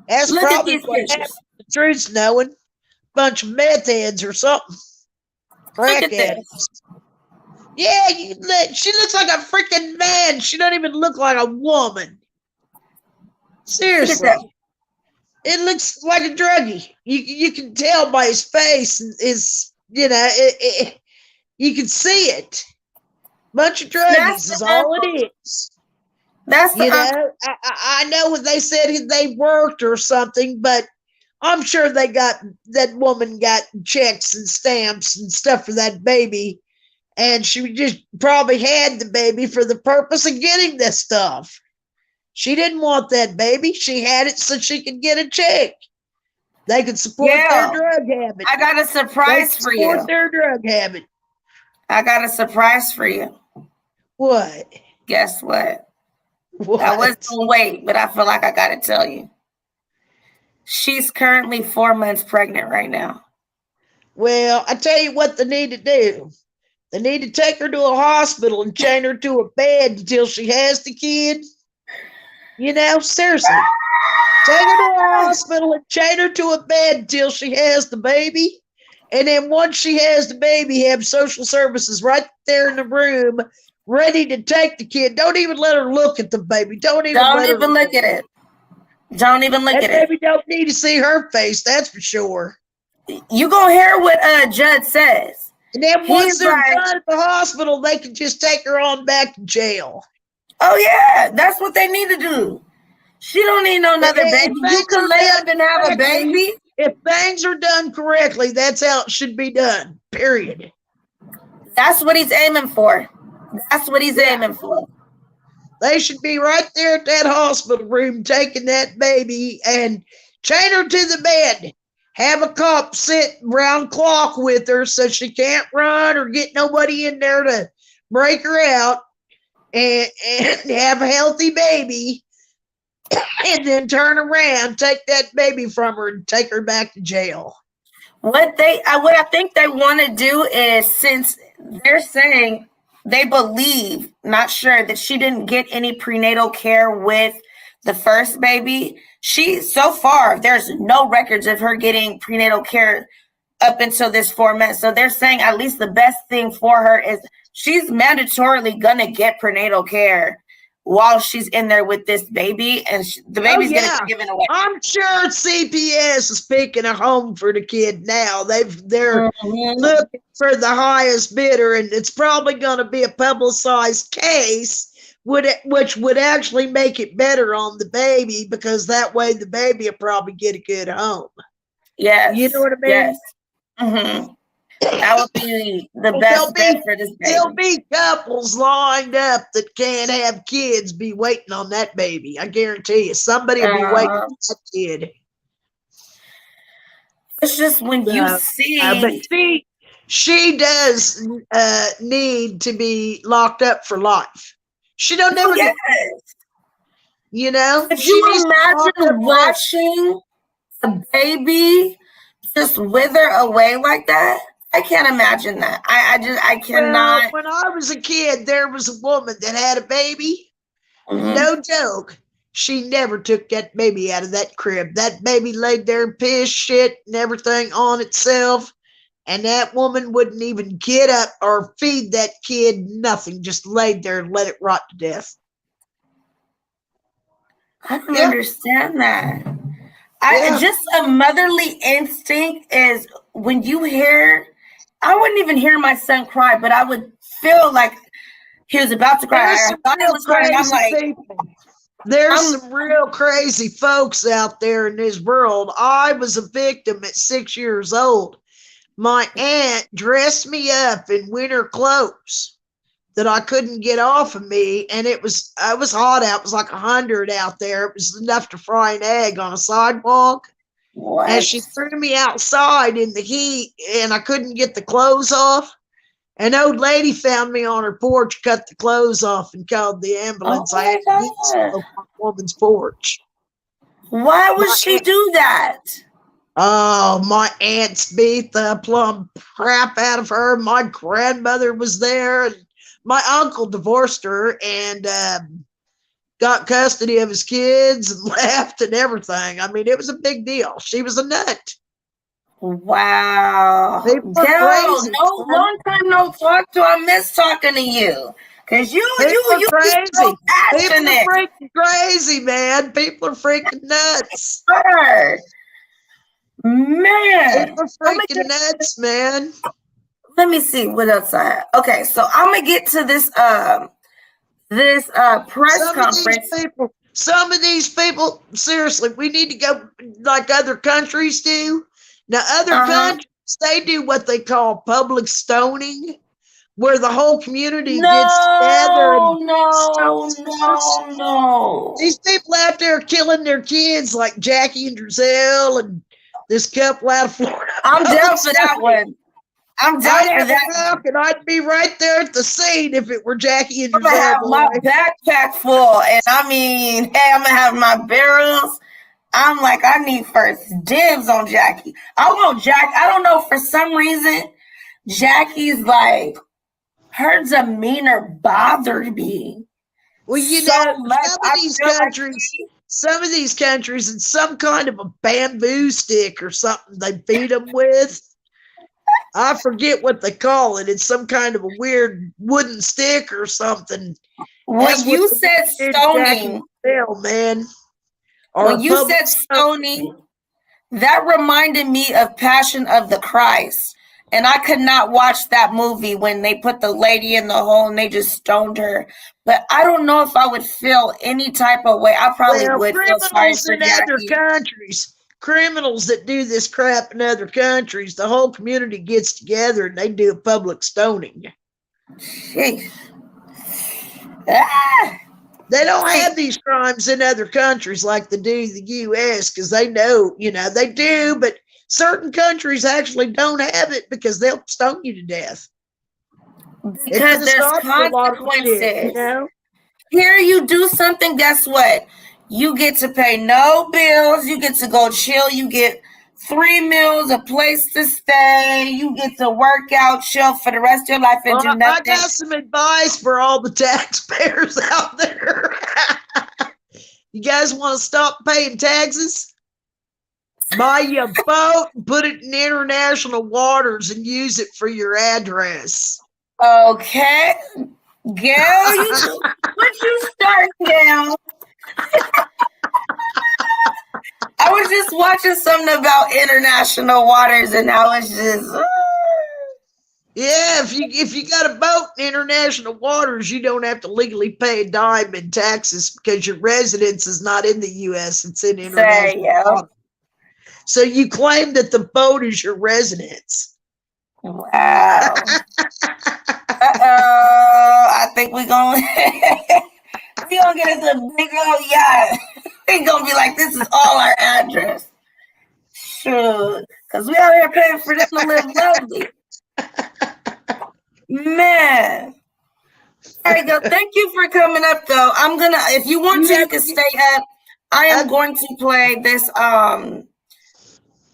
That's Look at probably these what pictures. happened. The truth's knowing. Bunch of meth heads or something. Look at this. Crackheads. Yeah, she looks like a freaking man. She doesn't even look like a woman. Seriously. It looks like a druggie. You can tell by his face. You can see it. Bunch of druggies is all it is. That's I know what they said they worked or something, but I'm sure that woman got checks and stamps and stuff for that baby. And she just probably had the baby for the purpose of getting this stuff. She didn't want that baby. She had it so she could get a check. They could support their drug habit. I got a surprise for you. Support their drug habit. I got a surprise for you. What? Guess what? What? I was gonna wait, but I feel like I gotta tell you. She's currently 4 months pregnant right now. Well, I tell you what they need to do. They need to take her to a hospital and chain her to a bed until she has the kid. Seriously. Take her to a hospital and chain her to a bed until she has the baby. And then once she has the baby, have social services right there in the room ready to take the kid. Don't even let her look at the baby. Don't even look at it. Don't even look at it. That baby don't need to see her face, that's for sure. You gonna hear what Judd says. And then once they're done at the hospital, they can just take her on back to jail. Oh, yeah. That's what they need to do. She don't need no another baby. You can lay up and have a baby. If things are done correctly, that's how it should be done, period. That's what he's aiming for. That's what he's aiming for. They should be right there at that hospital room taking that baby and chain her to the bed. Have a cop sit round clock with her so she can't run or get nobody in there to break her out, and have a healthy baby, and then turn around, take that baby from her and take her back to jail. What I think they want to do is, since they're saying they believe, not sure, that she didn't get any prenatal care with the first baby. So far, there's no records of her getting prenatal care up until this 4 months. So they're saying at least the best thing for her is she's mandatorily going to get prenatal care while she's in there with this baby. And the baby's going to be given away. I'm sure CPS is picking a home for the kid now. They're looking for the highest bidder, and it's probably going to be a publicized case, which would actually make it better on the baby, because that way the baby will probably get a good home. Yes. You know what I mean? Yes. Mm-hmm. That would be the And best death for this there'll baby. be couples lined up that can't have kids be waiting on that baby. I guarantee you, somebody will be waiting on that kid. It's just when you But see. she does need to be locked up for life. She don't Oh, never yes. get, you know. Could She you needs to be locked up imagine forever. watching a baby just wither away like that? I can't imagine that. I cannot. Well, when I was a kid, there was a woman that had a baby. Mhm. No joke. She never took that baby out of that crib. That baby laid there and pissed, shit, and everything on itself. And that woman wouldn't even get up or feed that kid nothing. Just laid there and let it rot to death. I don't Yeah. understand that. Yeah. Just a motherly instinct is when you hear. I wouldn't even hear my son cry, but I would feel like he was about to cry. There's I some thought he real was crying. I'm crazy like, people. There's some real crazy folks out there in this world. I was a victim at 6 years old. My aunt dressed me up in winter clothes that I couldn't get off of me, and it was hot out. It was like 100 out there. It was enough to fry an egg on a sidewalk. what? And she threw me outside in the heat, and I couldn't get the clothes off. An old lady found me on her porch, cut the clothes off, and called the ambulance. Oh I had to my eat God. smoke on a woman's porch. Why would My she aunt- do that? Oh, my aunts beat the plumb crap out of her. My grandmother was there, and my uncle divorced her and got custody of his kids and left and everything. I mean, it was a big deal. She was a nut. Wow. People are Girl, crazy. no, man. long time no talk to. I miss talking to you. Cause you People are be so crazy. People passionate. are freaking crazy, man. People are freaking nuts. Sure. Man. People are freaking nuts, man. Let me see what else I have. Okay, so I'm gonna get to this press conference. Some of these people, seriously, we need to go like other countries do. Now, other countries, they do what they call public stoning, where the whole community gets together and No. these people out there killing their kids like Jackie and Giselle and this couple out of Florida. I'm down for that one. I'm down for that. And I'd be right there at the scene if it were Jackie and I'm gonna have Giselle. my backpack full, and I mean, hey, I'm gonna have my barrels. I'm like, I need first dibs on Jackie. I want Jack. I don't know, for some reason, Jackie's like, her demeanor bothered me. Well, you so know, much. some of these countries, it's some kind of a bamboo stick or something they feed them with. I forget what they call it. It's some kind of a weird wooden stick or something. When you said stoning, man. When you said stoning, that reminded me of Passion of the Christ. And I could not watch that movie when they put the lady in the hole and they just stoned her. But I don't know if I would feel any type of way. I probably would feel sorry for Jackie. Countries, criminals that do this crap in other countries, the whole community gets together and they do a public stoning. Jeez. Ah! They don't have these crimes in other countries like they do the U.S. because they know, they do, but certain countries actually don't have it because they'll stone you to death. Because there's consequences. Here you do something, guess what? You get to pay no bills. You get to go chill. You get 3 meals, a place to stay. You get to work out, chill for the rest of your life and do nothing. I got some advice for all the taxpayers out there. You guys want to stop paying taxes? Buy you a boat, put it in international waters, and use it for your address. Okay. Girl, what you starting down? I was just watching something about international waters, and I was just. Yeah, if you got a boat in international waters, you don't have to legally pay a dime in taxes because your residence is not in the U.S. It's in international waters. So you claim that the boat is your residence. Wow. Uh-oh. I think we're going we gonna get us a big old yacht. We gonna be like, this is all our address. Sure. Because we out here paying for them to live lovely. Man. There you go. Thank you for coming up though. I'm gonna if you want to, you can stay up. I am going to play this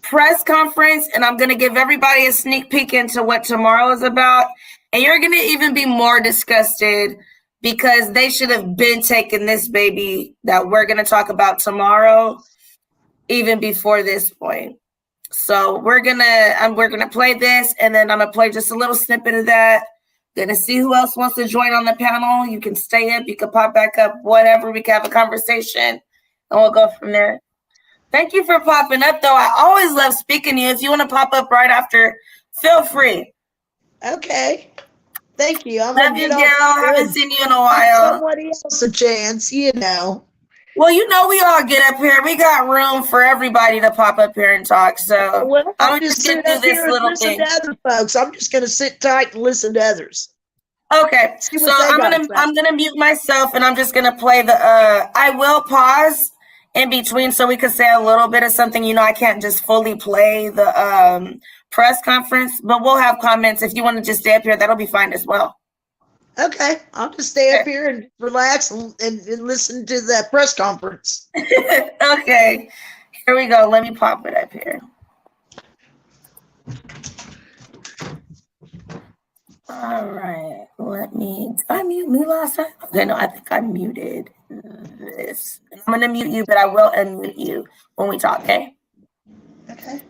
press conference and I'm going to give everybody a sneak peek into what tomorrow is about. And you're going to even be more disgusted because they should have been taking this baby that we're going to talk about tomorrow even before this point. So we're going to play this and then I'm going to play just a little snippet of that. Going to see who else wants to join on the panel. You can stay up, you can pop back up, whatever. We can have a conversation and we'll go from there. Thank you for popping up, though. I always love speaking to you. If you want to pop up right after, feel free. Okay. Thank you. I'm Love you, girl. Haven't seen you in a while. Somebody else a chance, you know. Well, you know we all get up here. We got room for everybody to pop up here and talk. So Well, I'm just gonna sit do up this here and little listen thing. to other folks. I'm just going to sit tight and listen to others. Okay, See what so they got to say. I'm gonna mute myself and I'm just gonna play the. I will pause in between so we could say a little bit of something. You know, I can't just fully play the press conference, but we'll have comments. If you want to just stay up here, that'll be fine as well. Okay, I'll just stay up here and relax and listen to that press conference. Okay, here we go. Let me pop it up here. All right, did I mute me last time? Okay, no, I think I muted this. I'm gonna mute you, but I will unmute you when we talk, okay? Okay.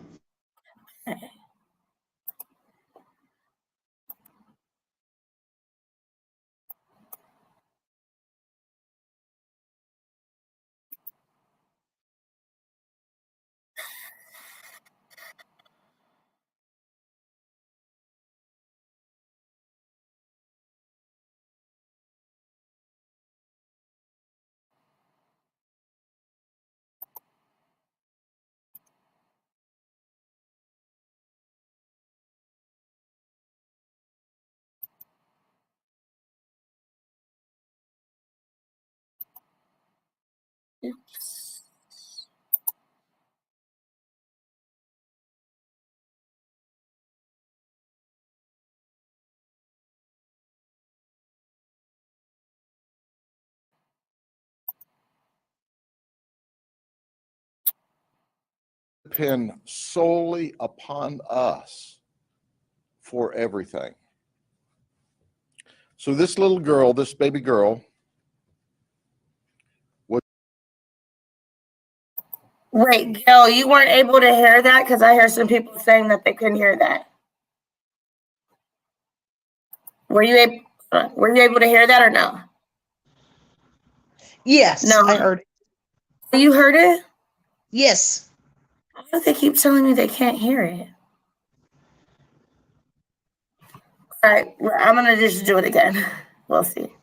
Oops. Depend solely upon us for everything. So this little girl, this baby girl, was. Wait, Gail, you weren't able to hear that? Because I heard some people saying that they couldn't hear that. Were you able to hear that or no? Yes, No. I heard it. You heard it? Yes. Why do they keep telling me they can't hear it? All right, I'm gonna just do it again. We'll see.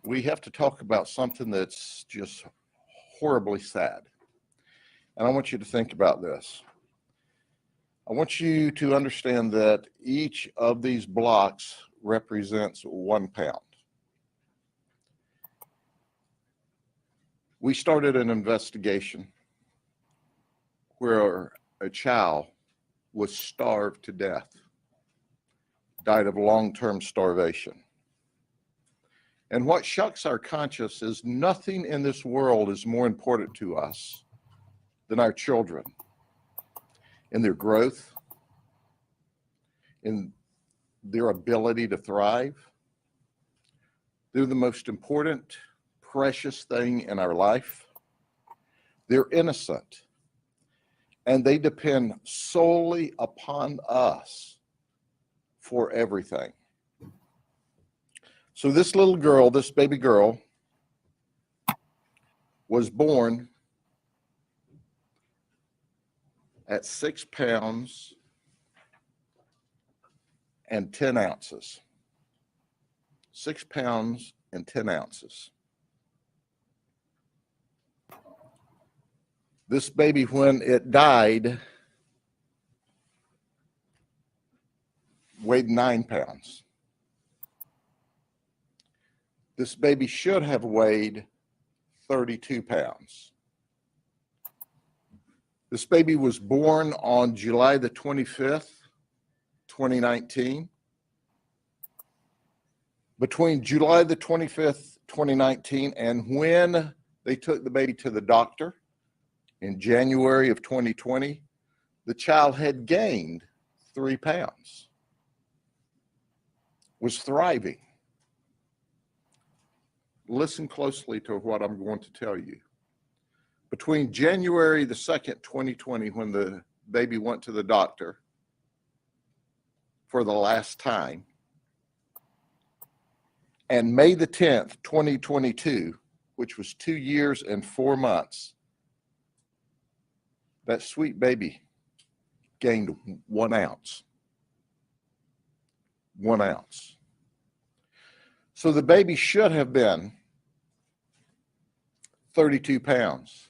We have to talk about something that's just horribly sad. And I want you to think about this. I want you to understand that each of these blocks represents 1 pound. We started an investigation where a child was starved to death, died of long-term starvation. And what shocks our conscience is nothing in this world is more important to us than our children, in their growth, in their ability to thrive. They're the most important, precious thing in our life. They're innocent, and they depend solely upon us for everything. So this little girl, this baby girl, was born at 6 pounds and 10 ounces. 6 pounds and 10 ounces. This baby, when it died, weighed 9 pounds. This baby should have weighed 32 pounds. This baby was born on July the 25th, 2019. Between July the 25th, 2019, and when they took the baby to the doctor in January of 2020, the child had gained 3 pounds, was thriving. Listen closely to what I'm going to tell you. Between January the 2nd, 2020, when the baby went to the doctor for the last time, and May the 10th, 2022, which was 2 years and 4 months, that sweet baby gained 1 ounce. 1 ounce. So the baby should have been 32 pounds.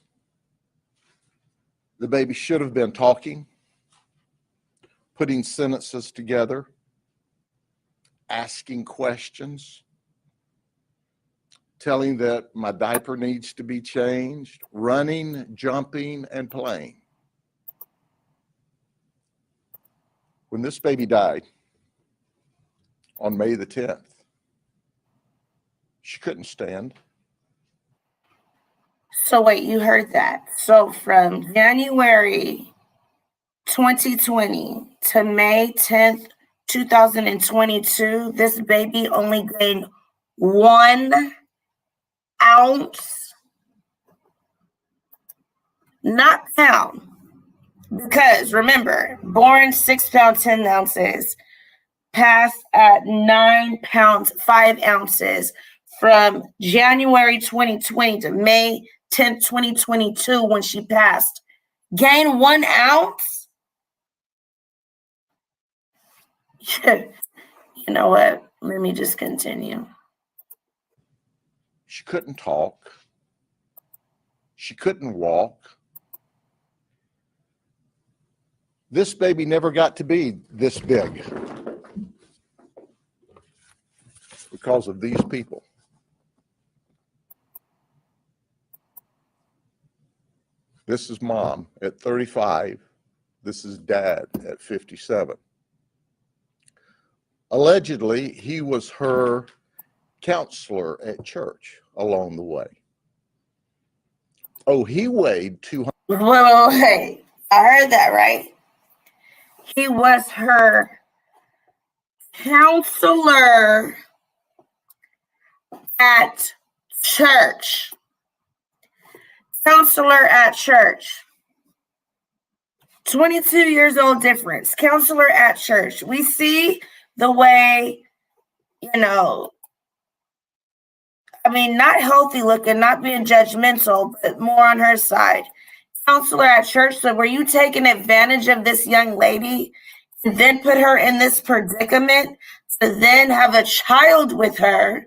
The baby should have been talking, putting sentences together, asking questions, telling that my diaper needs to be changed, running, jumping, and playing. When this baby died on May the 10th, she couldn't stand. So wait, you heard that. So from January 2020 to May 10th, 2022, this baby only gained 1 ounce, not pound. Because remember, born 6 pounds, 10 ounces, passed at 9 pounds, 5 ounces from January 2020 to May 10th, 2022, when she passed. Gained 1 ounce? You know what? Let me just continue. She couldn't talk. She couldn't walk. This baby never got to be this big because of these people. This is mom at 35. This is dad at 57. Allegedly, he was her counselor at church along the way. Oh, he weighed 200. Wait. I heard that right. He was her counselor at church. Counselor at church. 22 years old difference. Counselor at church. We see the way, not healthy looking, not being judgmental, but more on her side. Counselor at church. So were you taking advantage of this young lady and then put her in this predicament to then have a child with her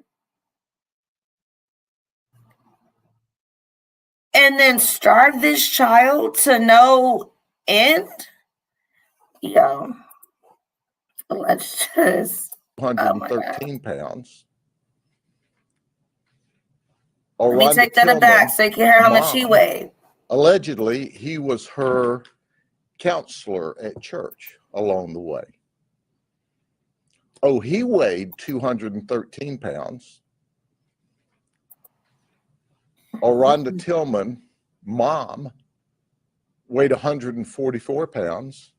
and then starve this child to no end? Yo, let's just 113 pounds. Let me take that back so you can hear how much he weighed. Allegedly, he was her counselor at church along the way. Oh, he weighed 213 pounds. Rhonda Tillman, mom, weighed 144 pounds.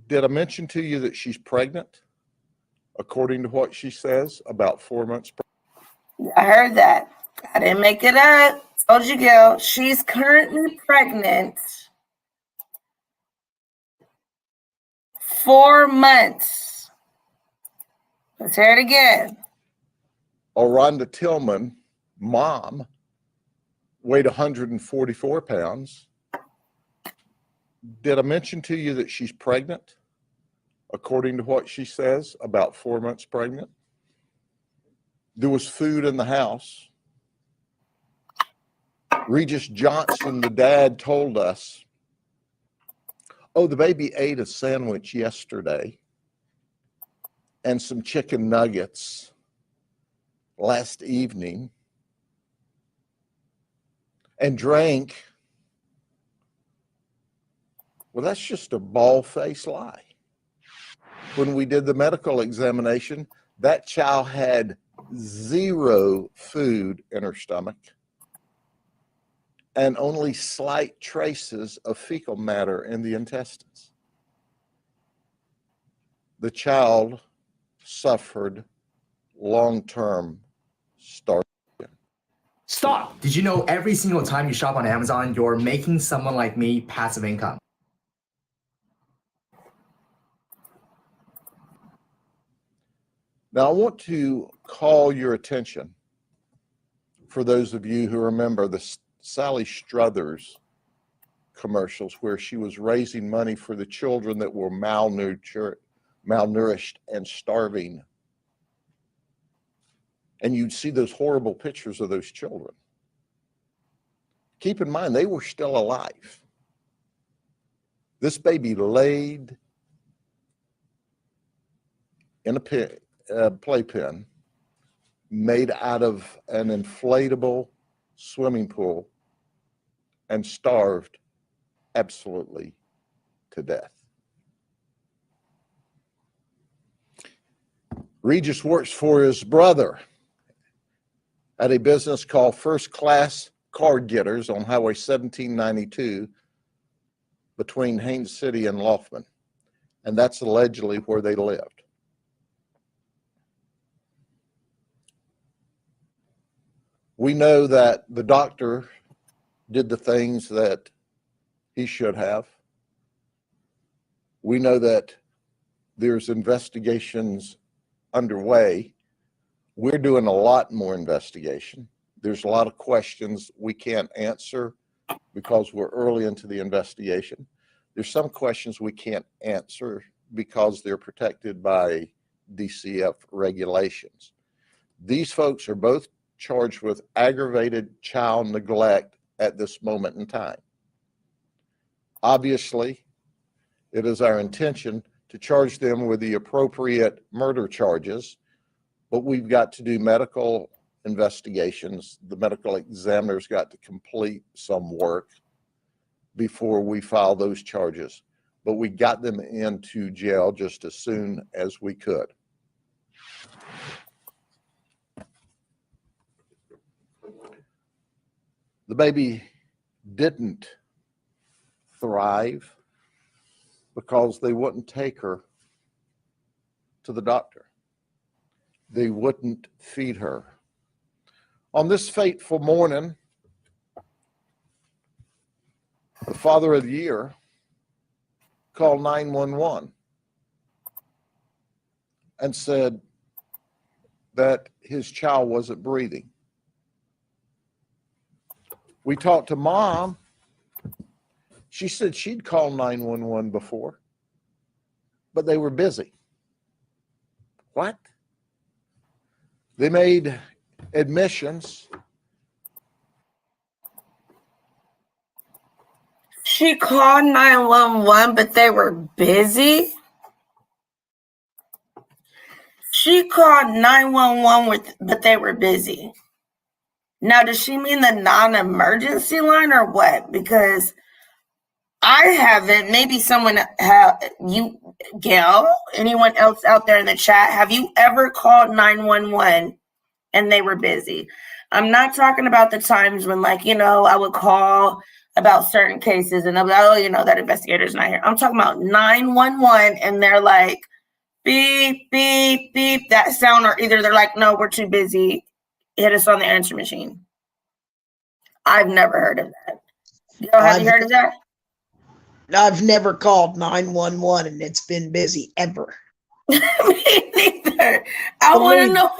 Did I mention to you that she's pregnant? According to what she says, about 4 months pregnant. I heard that. I didn't make it up. Told you, girl. She's currently pregnant. 4 months. Let's hear it again. Rhonda Tillman, mom, weighed 144 pounds. Did I mention to you that she's pregnant? According to what she says, about 4 months pregnant. There was food in the house. Regis Johnson, the dad, told us, oh, the baby ate a sandwich yesterday and some chicken nuggets last evening and drank. Well, that's just a bald-faced lie. When we did the medical examination, that child had 0 food in her stomach and only slight traces of fecal matter in the intestines. The child suffered long-term starvation. Stop! Did you know every single time you shop on Amazon, you're making someone like me passive income? Now, I want to call your attention, for those of you who remember the Sally Struthers commercials where she was raising money for the children that were malnourished and starving. And you'd see those horrible pictures of those children. Keep in mind, they were still alive. This baby laid in a playpen made out of an inflatable swimming pool and starved absolutely to death. Regis works for his brother at a business called First Class Card Getters on Highway 1792 between Haines City and Laufman. And that's allegedly where they lived. We know that the doctor did the things that he should have. We know that there's investigations underway. We're doing a lot more investigation. There's a lot of questions we can't answer because we're early into the investigation. There's some questions we can't answer because they're protected by DCF regulations. These folks are both charged with aggravated child neglect at this moment in time. Obviously, it is our intention to charge them with the appropriate murder charges, but we've got to do medical investigations. The medical examiner's got to complete some work before we file those charges. But we got them into jail just as soon as we could. The baby didn't thrive because they wouldn't take her to the doctor. They wouldn't feed her. On this fateful morning, the father of the year called 911 and said that his child wasn't breathing. We talked to mom. She said she'd called 911 before, but they were busy. What? They made admissions. She called 911, but they were busy? She called 911, but they were busy. Now, does she mean the non-emergency line or what? Because I haven't. Maybe someone, you, Gail, anyone else out there in the chat, have you ever called 911 and they were busy? I'm not talking about the times when, like, you know, I would call about certain cases and I'm like, oh, you know, that investigator's not here. I'm talking about 911 and they're like, beep, beep, beep, that sound, or either they're like, no, we're too busy. Hit us on the answer machine. I've never heard of that. Have you heard of that? I've never called 911 and it's been busy ever. Me neither. I want to know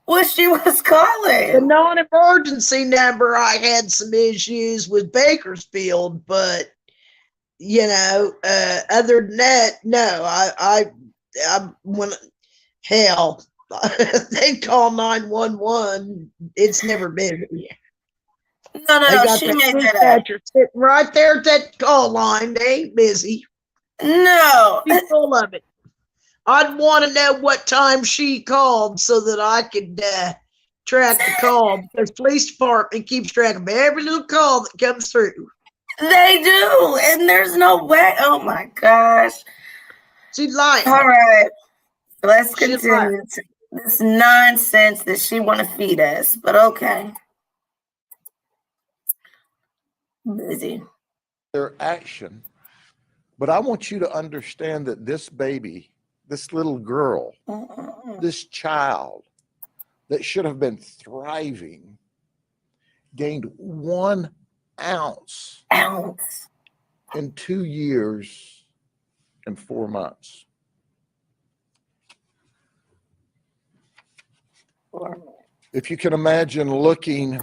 what she was calling. The non-emergency number, I had some issues with Bakersfield, but you know, other than that, no. I when hell, they call 911. It's never been. They No. got She that made that up. dispatcher sitting right there at that call line. They ain't busy. No. Be full of it. I'd want to know what time she called so that I could track the call, because police department keeps track of every little call that comes through. They do. And there's no way. Oh my gosh. She's lying. All right. Let's She's continue this nonsense that she want to feed us. But okay. Busy. Their action. But I want you to understand that this baby, this little girl, this child that should have been thriving, gained 1 ounce in 2 years and 4 months. If you can imagine looking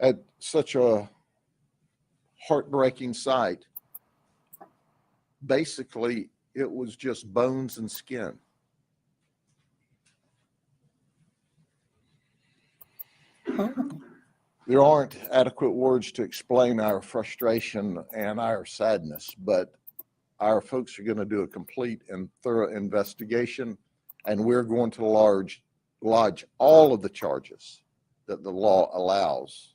at such a heartbreaking sight, basically it was just bones and skin. There aren't adequate words to explain our frustration and our sadness, but our folks are going to do a complete and thorough investigation, and we're going to lodge all of the charges that the law allows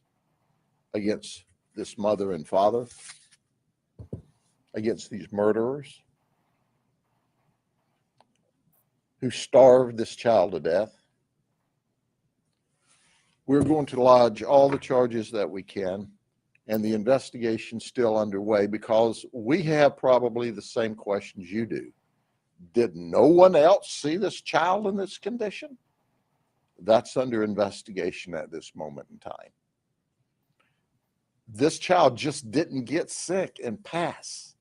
against this mother and father, against these murderers who starved this child to death. We're going to lodge all the charges that we can, and the investigation's still underway because we have probably the same questions you do. Did no one else see this child in this condition? That's under investigation at this moment in time. This child just didn't get sick and pass.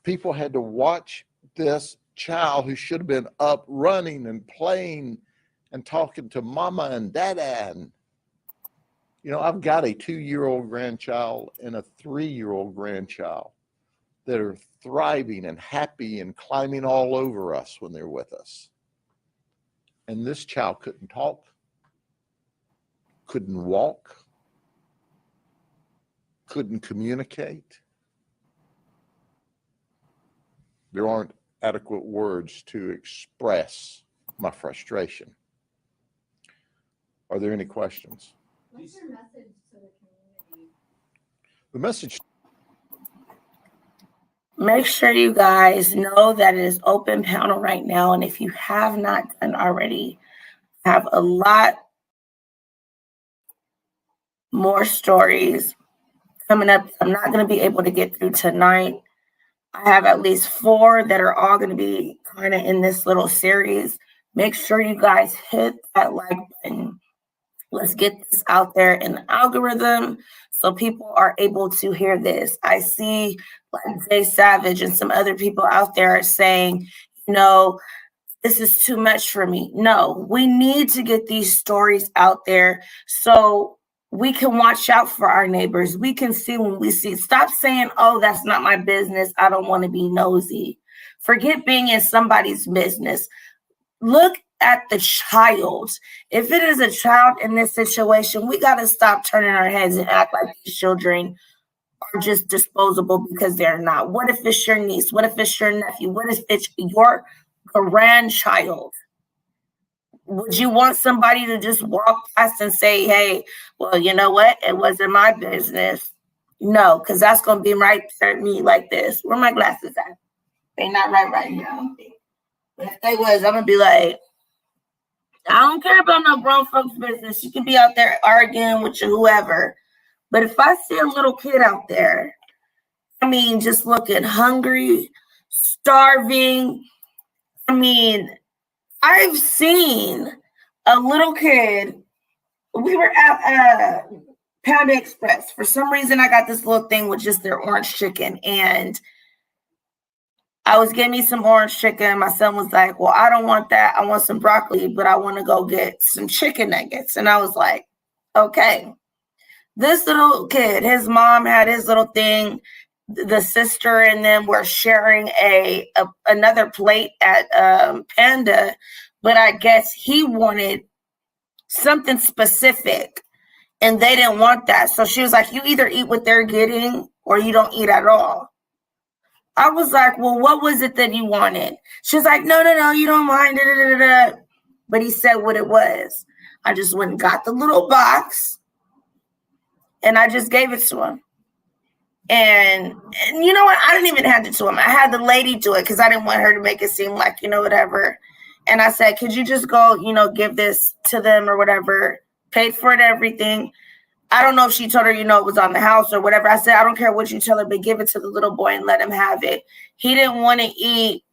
People had to watch this child who should have been up running and playing and talking to mama and dada. And, you know, I've got a 2-year-old grandchild and a 3-year-old grandchild that are thriving and happy and climbing all over us when they're with us. And this child couldn't talk, couldn't walk, couldn't communicate. There aren't adequate words to express my frustration. Are there any questions? What's your message to the community? The message. Make sure you guys know that it is open panel right now. And if you have not done already, I have a lot more stories coming up. I'm not going to be able to get through tonight. I have at least 4 that are all going to be kind of in this little series. Make sure you guys hit that like button. Let's get this out there in the algorithm so people are able to hear this. I see like Jay Savage and some other people out there are saying, you know, this is too much for me. No, we need to get these stories out there so we can watch out for our neighbors. We can see when we see. Stop saying, oh, that's not my business. I don't want to be nosy. Forget being in somebody's business. Look at the child. If it is a child in this situation, we got to stop turning our heads and act like these children are just disposable because they're not. What if it's your niece? What if it's your nephew? What if it's your grandchild? Would you want somebody to just walk past and say, hey, well, you know what? It wasn't my business. No, because that's going to be right there at me like this. Where my glasses at? They're not right now. But if they was, I'm going to be like, I don't care about no grown folks' business. You can be out there arguing with your whoever. But if I see a little kid out there, I mean, just looking hungry, starving. I mean, I've seen a little kid. We were at Panda Express. For some reason, I got this little thing with just their orange chicken. And I was getting me some orange chicken. My son was like, well, I don't want that. I want some broccoli, but I want to go get some chicken nuggets. And I was like, okay. This little kid, his mom had his little thing. The sister and them were sharing another plate at Panda, but I guess he wanted something specific. And they didn't want that. So she was like, you either eat what they're getting or you don't eat at all. I was like, well, what was it that you wanted? She was like, no, you don't mind. Da, da, da, da. But he said what it was. I just went and got the little box and I just gave it to him. And you know what? I didn't even hand it to him. I had the lady do it because I didn't want her to make it seem like, whatever. And I said, could you just go, give this to them or whatever? Paid for it, everything. I don't know if she told her, it was on the house or whatever. I said, I don't care what you tell her, but give it to the little boy and let him have it. He didn't want to eat.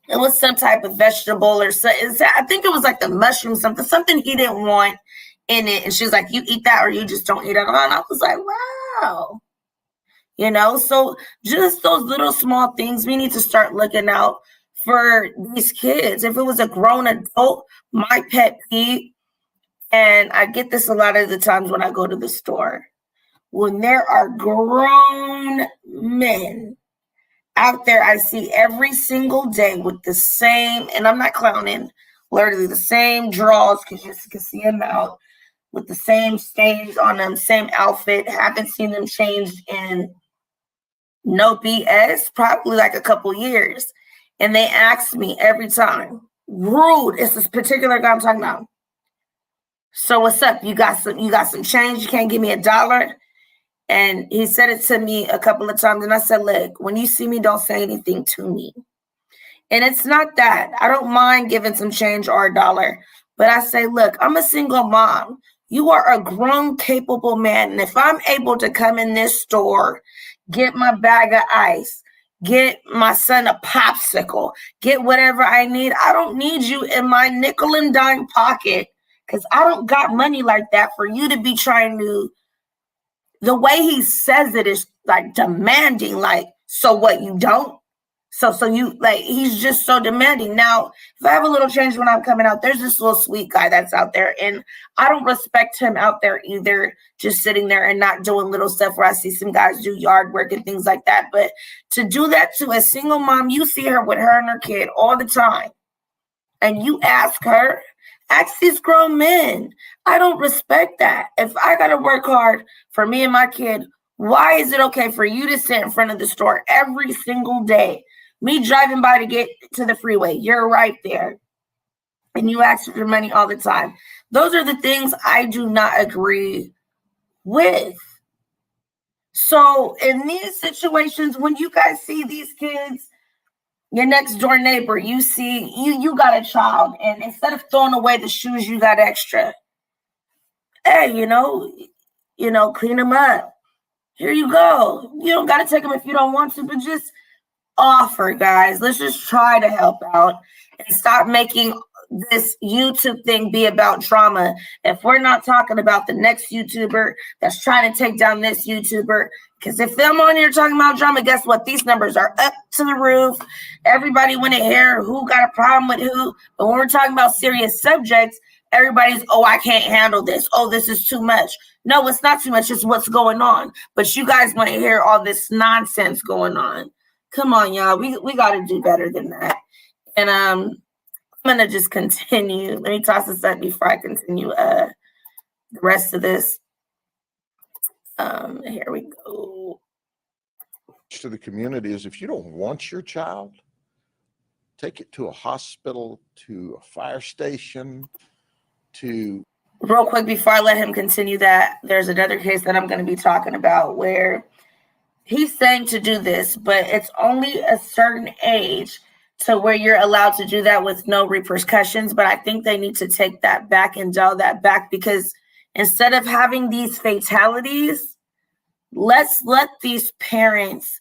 It was some type of vegetable or something. I think it was like the mushroom, something he didn't want in it. And she was like, you eat that or you just don't eat it at all. And I was like, wow. So just those little small things, we need to start looking out for these kids. If it was a grown adult, my pet peeve, and I get this a lot of the times when I go to the store, when there are grown men out there I see every single day with the same, and I'm not clowning, literally the same drawers, because you can see them out, with the same stains on them, same outfit, haven't seen them changed in no BS, probably like a couple years. And they ask me every time, rude, it's this particular guy I'm talking about. So what's up? You got some change? You can't give me $1? And he said it to me a couple of times. And I said, look, when you see me, don't say anything to me. And it's not that. I don't mind giving some change or $1. But I say, look, I'm a single mom. You are a grown, capable man. And if I'm able to come in this store, get my bag of ice, get my son a popsicle, get whatever I need, I don't need you in my nickel and dime pocket, because I don't got money like that for you to be trying to. The way he says it is like demanding, like, so what, you don't? So you, like, he's just so demanding. Now, if I have a little change when I'm coming out, there's this little sweet guy that's out there, and I don't respect him out there either, just sitting there and not doing little stuff where I see some guys do yard work and things like that. But to do that to a single mom, you see her with her and her kid all the time, and you ask these grown men. I don't respect that. If I got to work hard for me and my kid, why is it okay for you to sit in front of the store every single day? Me driving by to get to the freeway, you're right there, and you ask for your money all the time. Those are the things I do not agree with. So in these situations, when you guys see these kids, your next door neighbor, you see, you got a child, and instead of throwing away the shoes you got extra, hey, clean them up. Here you go. You don't got to take them if you don't want to, but just offer, guys. Let's just try to help out and stop making this YouTube thing be about drama. If we're not talking about the next YouTuber that's trying to take down this YouTuber, because if I'm on here talking about drama, guess what? These numbers are up to the roof. Everybody want to hear who got a problem with who. But when we're talking about serious subjects, everybody's, oh, I can't handle this. Oh, this is too much. No, it's not too much. It's what's going on. But you guys want to hear all this nonsense going on. Come on, y'all. We got to do better than that. And I'm going to just continue. Let me toss this up before I continue the rest of this. Here we go. To the community is, if you don't want your child, take it to a hospital, to a fire station, to... Real quick, before I let him continue that, there's another case that I'm going to be talking about where he's saying to do this, but it's only a certain age to where you're allowed to do that with no repercussions. But I think they need to take that back and dial that back, because instead of having these fatalities, let's let these parents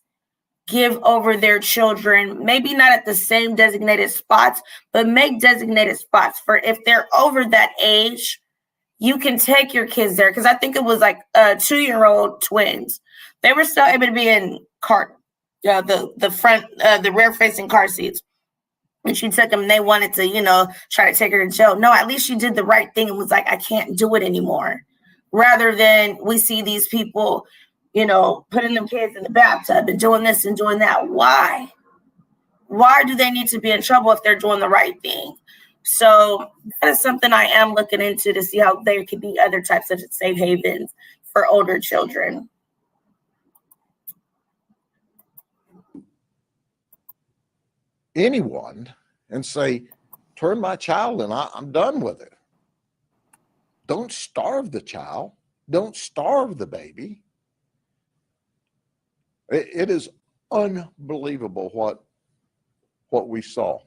give over their children, maybe not at the same designated spots, but make designated spots for if they're over that age, you can take your kids there. Because I think it was like 2-year-old twins. They were still able to be in the front, the rear facing car seats. And she took them and they wanted to, try to take her to jail. No, at least she did the right thing and was like, I can't do it anymore. Rather than we see these people, putting them kids in the bathtub and doing this and doing that. Why? Why do they need to be in trouble if they're doing the right thing? So that is something I am looking into to see how there could be other types of safe havens for older children. Anyone and say, turn my child in, I'm done with it. Don't starve the child. Don't starve the baby. It is unbelievable what we saw.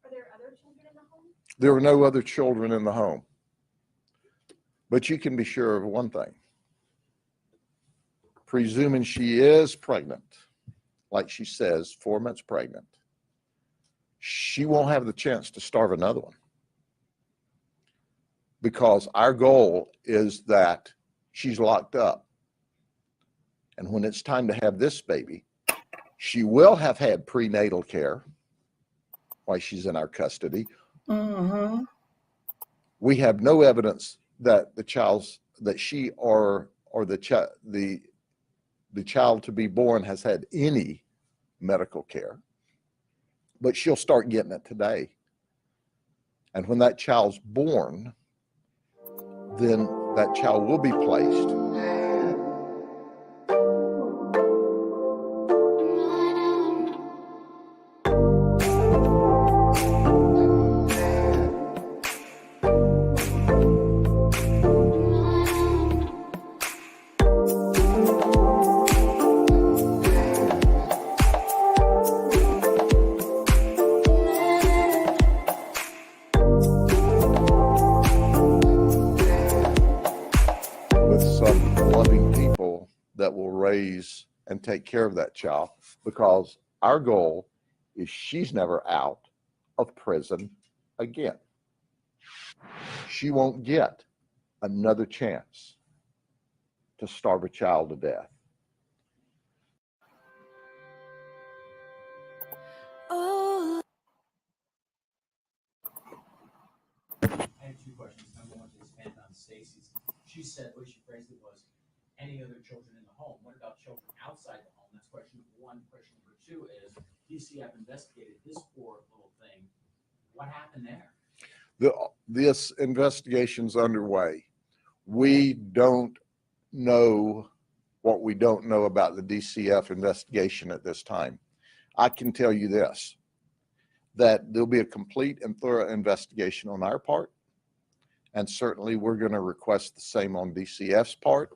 Are there other children in the home? There were no other children in the home. But you can be sure of one thing. Presuming she is pregnant, like she says, 4 months pregnant, she won't have the chance to starve another one. Because our goal is that she's locked up. And when it's time to have this baby, she will have had prenatal care while she's in our custody. Mm-hmm. We have no evidence that the she or the child to be born has had any medical care, but she'll start getting it today. And when that child's born, then that child will be placed with some loving people that will raise and take care of that child, because our goal is she's never out of prison again. She won't get another chance to starve a child to death. I have two questions. Number one, to expand on Stacy's. She said, the way she phrased it was, any other children in the home. What about children outside the home? That's question one. Question number two is, DCF investigated this poor little thing. What happened there? This investigation's underway. We don't know what we don't know about the DCF investigation at this time. I can tell you this, that there'll be a complete and thorough investigation on our part. And certainly we're going to request the same on DCF's part.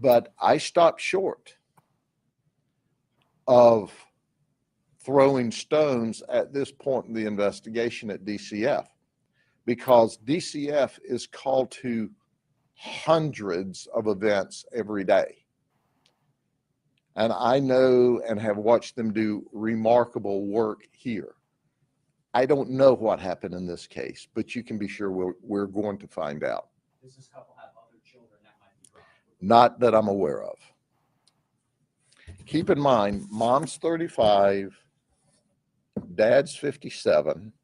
But I stopped short of throwing stones at this point in the investigation at DCF, because DCF is called to hundreds of events every day. And I know and have watched them do remarkable work here. I don't know what happened in this case, but you can be sure we're going to find out. Does this couple have other children that might be wrong? Not that I'm aware of. Keep in mind, mom's 35, dad's 57,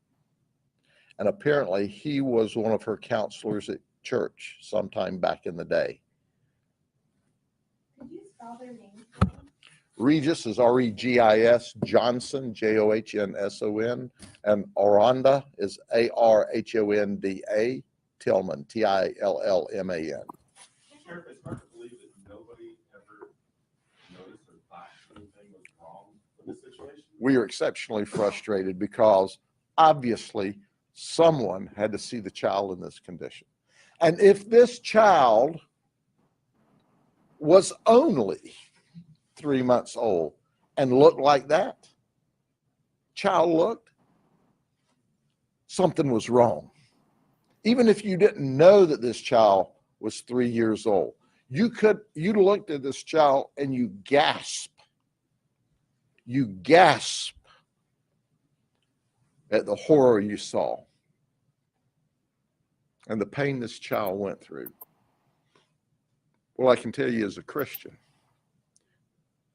and apparently he was one of her counselors at church sometime back in the day. Could you spell their names? Regis is R-E-G-I-S, Johnson, J-O-H-N-S-O-N, and Aranda is A-R-H-O-N-D-A, Tillman, T-I-L-L-M-A-N. Sheriff, it's hard to believe that nobody ever noticed or thought anything was wrong with this situation. We are exceptionally frustrated because obviously someone had to see the child in this condition. And if this child was only 3 months old and looked like that, something was wrong. Even if you didn't know that this child was 3 years old, you looked at this child and you gasp at the horror you saw and the pain this child went through. Well, I can tell you as a Christian,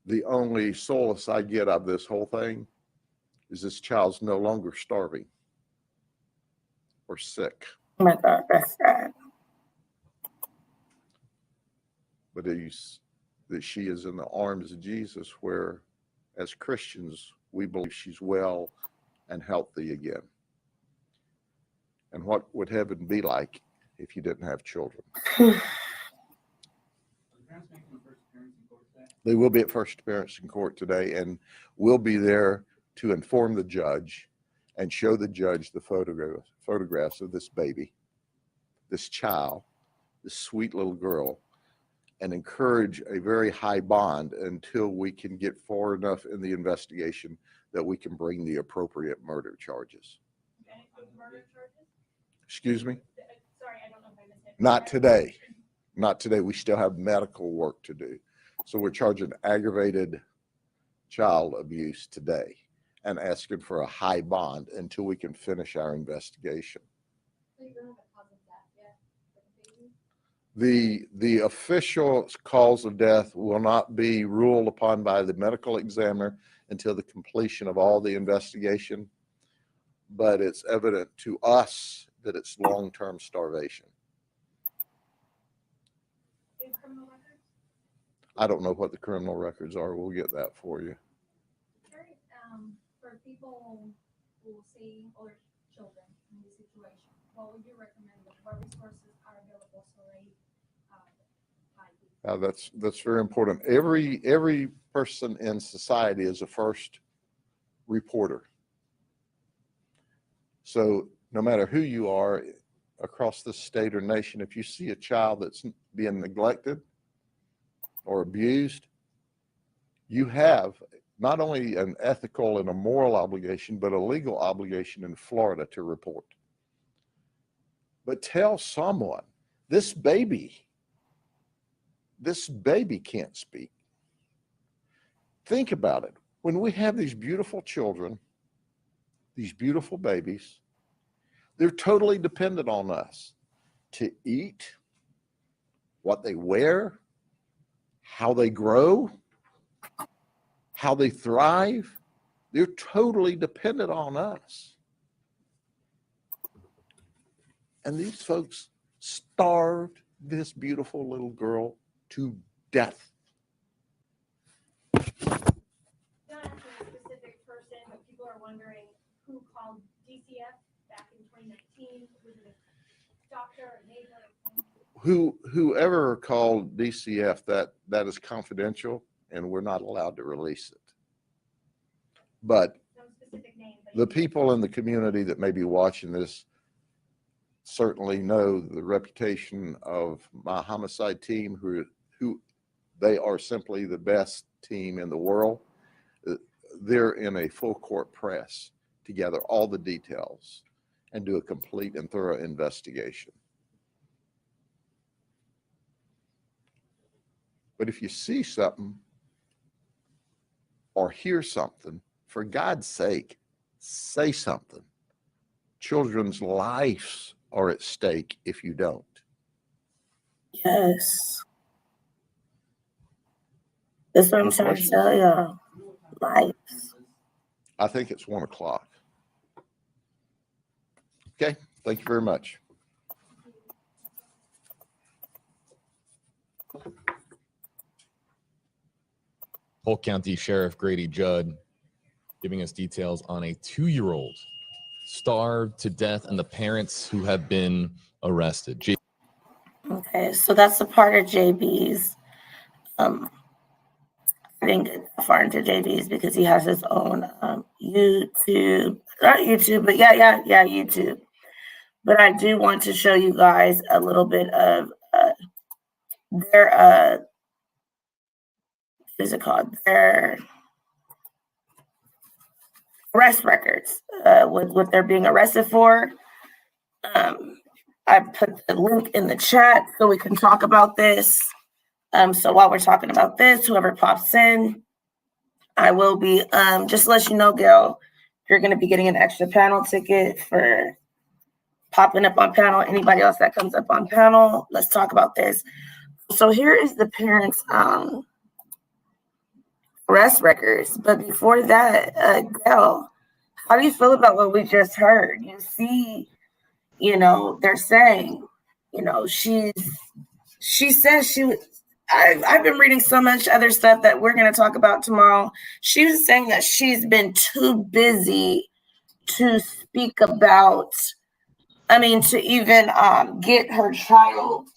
the only solace I get out of this whole thing is this child's no longer starving or sick. Oh my God, that's sad. But that she is in the arms of Jesus, where as Christians, we believe she's well and healthy again. And what would heaven be like if you didn't have children? They will be at first appearance in court today, and we'll be there to inform the judge and show the judge the photographs of this baby, this child, this sweet little girl, and encourage a very high bond until we can get far enough in the investigation that we can bring the appropriate murder charges. Murder charges? Excuse me? Sorry, I don't know if I missed it. Not today. Not today. We still have medical work to do. So we're charging aggravated child abuse today and asking for a high bond until we can finish our investigation. So you don't have a cause of death yet for the baby? The official cause of death will not be ruled upon by the medical examiner until the completion of all the investigation, but it's evident to us that it's long-term starvation. Criminal records? I don't know what the criminal records are. We'll get that for you. Curious, for people who see older children in this situation, what would you recommend them? What resources are available so they hide these? That's very important. Every person in society is a first reporter. So no matter who you are across the state or nation, if you see a child that's being neglected or abused, you have not only an ethical and a moral obligation, but a legal obligation in Florida to report. But tell someone, this baby can't speak. Think about it. When we have these beautiful children, these beautiful babies, they're totally dependent on us to eat, what they wear, how they grow, how they thrive. They're totally dependent on us. And these folks starved this beautiful little girl to death. Not asking a specific person, but people are wondering who called DCF back in 2019. Was it a doctor or neighbor? Whoever called DCF, that is confidential, and we're not allowed to release it. But No specific name, but the people in the community that may be watching this certainly know the reputation of my homicide team, who they are simply the best team in the world. They're in a full court press to gather all the details and do a complete and thorough investigation. But if you see something or hear something, for God's sake, say something. Children's lives are at stake if you don't. Yes. That's what I'm trying to tell y'all. Lives. I think it's 1 o'clock. Okay, thank you very much. Polk County Sheriff Grady Judd giving us details on a 2-year-old starved to death and the parents who have been arrested. Okay, so that's a part of JB's. I didn't get that far into JB's because he has his own YouTube, not YouTube, but yeah, YouTube. But I do want to show you guys a little bit of their what is it called? Their arrest records, with what they're being arrested for. I put the link in the chat so we can talk about this. So while we're talking about this, whoever pops in, I will be, just to let you know, Gail, you're going to be getting an extra panel ticket for popping up on panel. Anybody else that comes up on panel, let's talk about this. So here is the parents' arrest records. But before that, Gail, how do you feel about what we just heard? You see, they're saying, she says she was, I've been reading so much other stuff that we're going to talk about tomorrow. She was saying that she's been too busy to speak about I mean, to even get her child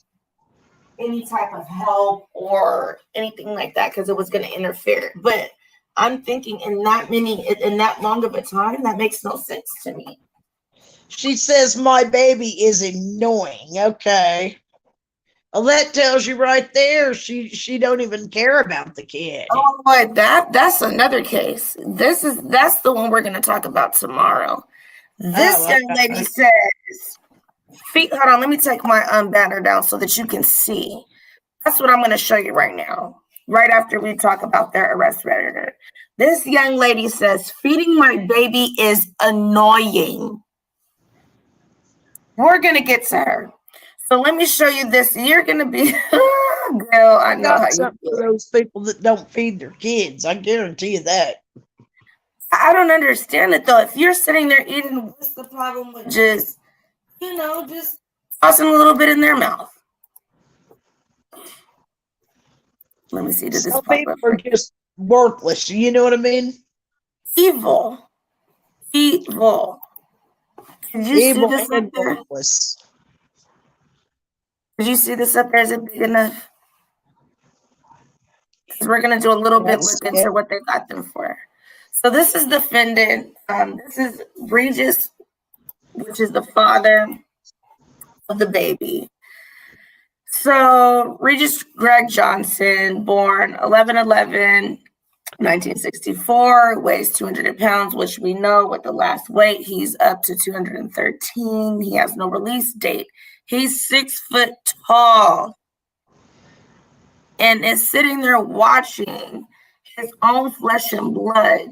any type of help or anything like that, because it was going to interfere. But I'm thinking in that long of a time, that makes no sense to me. She says my baby is annoying. Okay. Well, that tells you right there she don't even care about the kid. Oh, but that's another case. That's the one we're going to talk about tomorrow. This young lady says, hold on, let me take my banner down so that you can see. That's what I'm going to show you right now, right after we talk about their arrest record. This young lady says, feeding my baby is annoying. We're going to get to her. So let me show you this. You're going to be, girl, I know how you something for those people that don't feed their kids. I guarantee you that. I don't understand it, though. If you're sitting there eating, what's the problem with just tossing a little bit in their mouth? Let me see. Did this Some pop people up? are just worthless. You know what I mean? Evil. Did you Evil see this up and there? worthless. Did you see this up there? Is it big enough? Because we're going to do a little bit look into what they got them for. So this is the defendant. This is Regis, which is the father of the baby. So Regis Greg Johnson, born 11/11/1964, weighs 200 pounds, which we know with the last weight, he's up to 213. He has no release date. He's 6 foot tall and is sitting there watching his own flesh and blood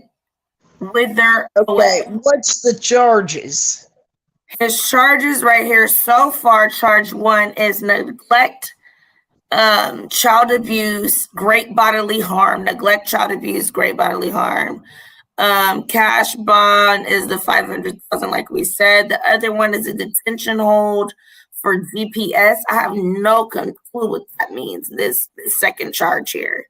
wither away. What's the charges? His charges right here so far, charge 1 is neglect, child abuse, great bodily harm. Neglect, child abuse, great bodily harm. Cash bond is the $500,000, like we said. The other one is a detention hold for GPS. I have no clue what that means. This second charge here.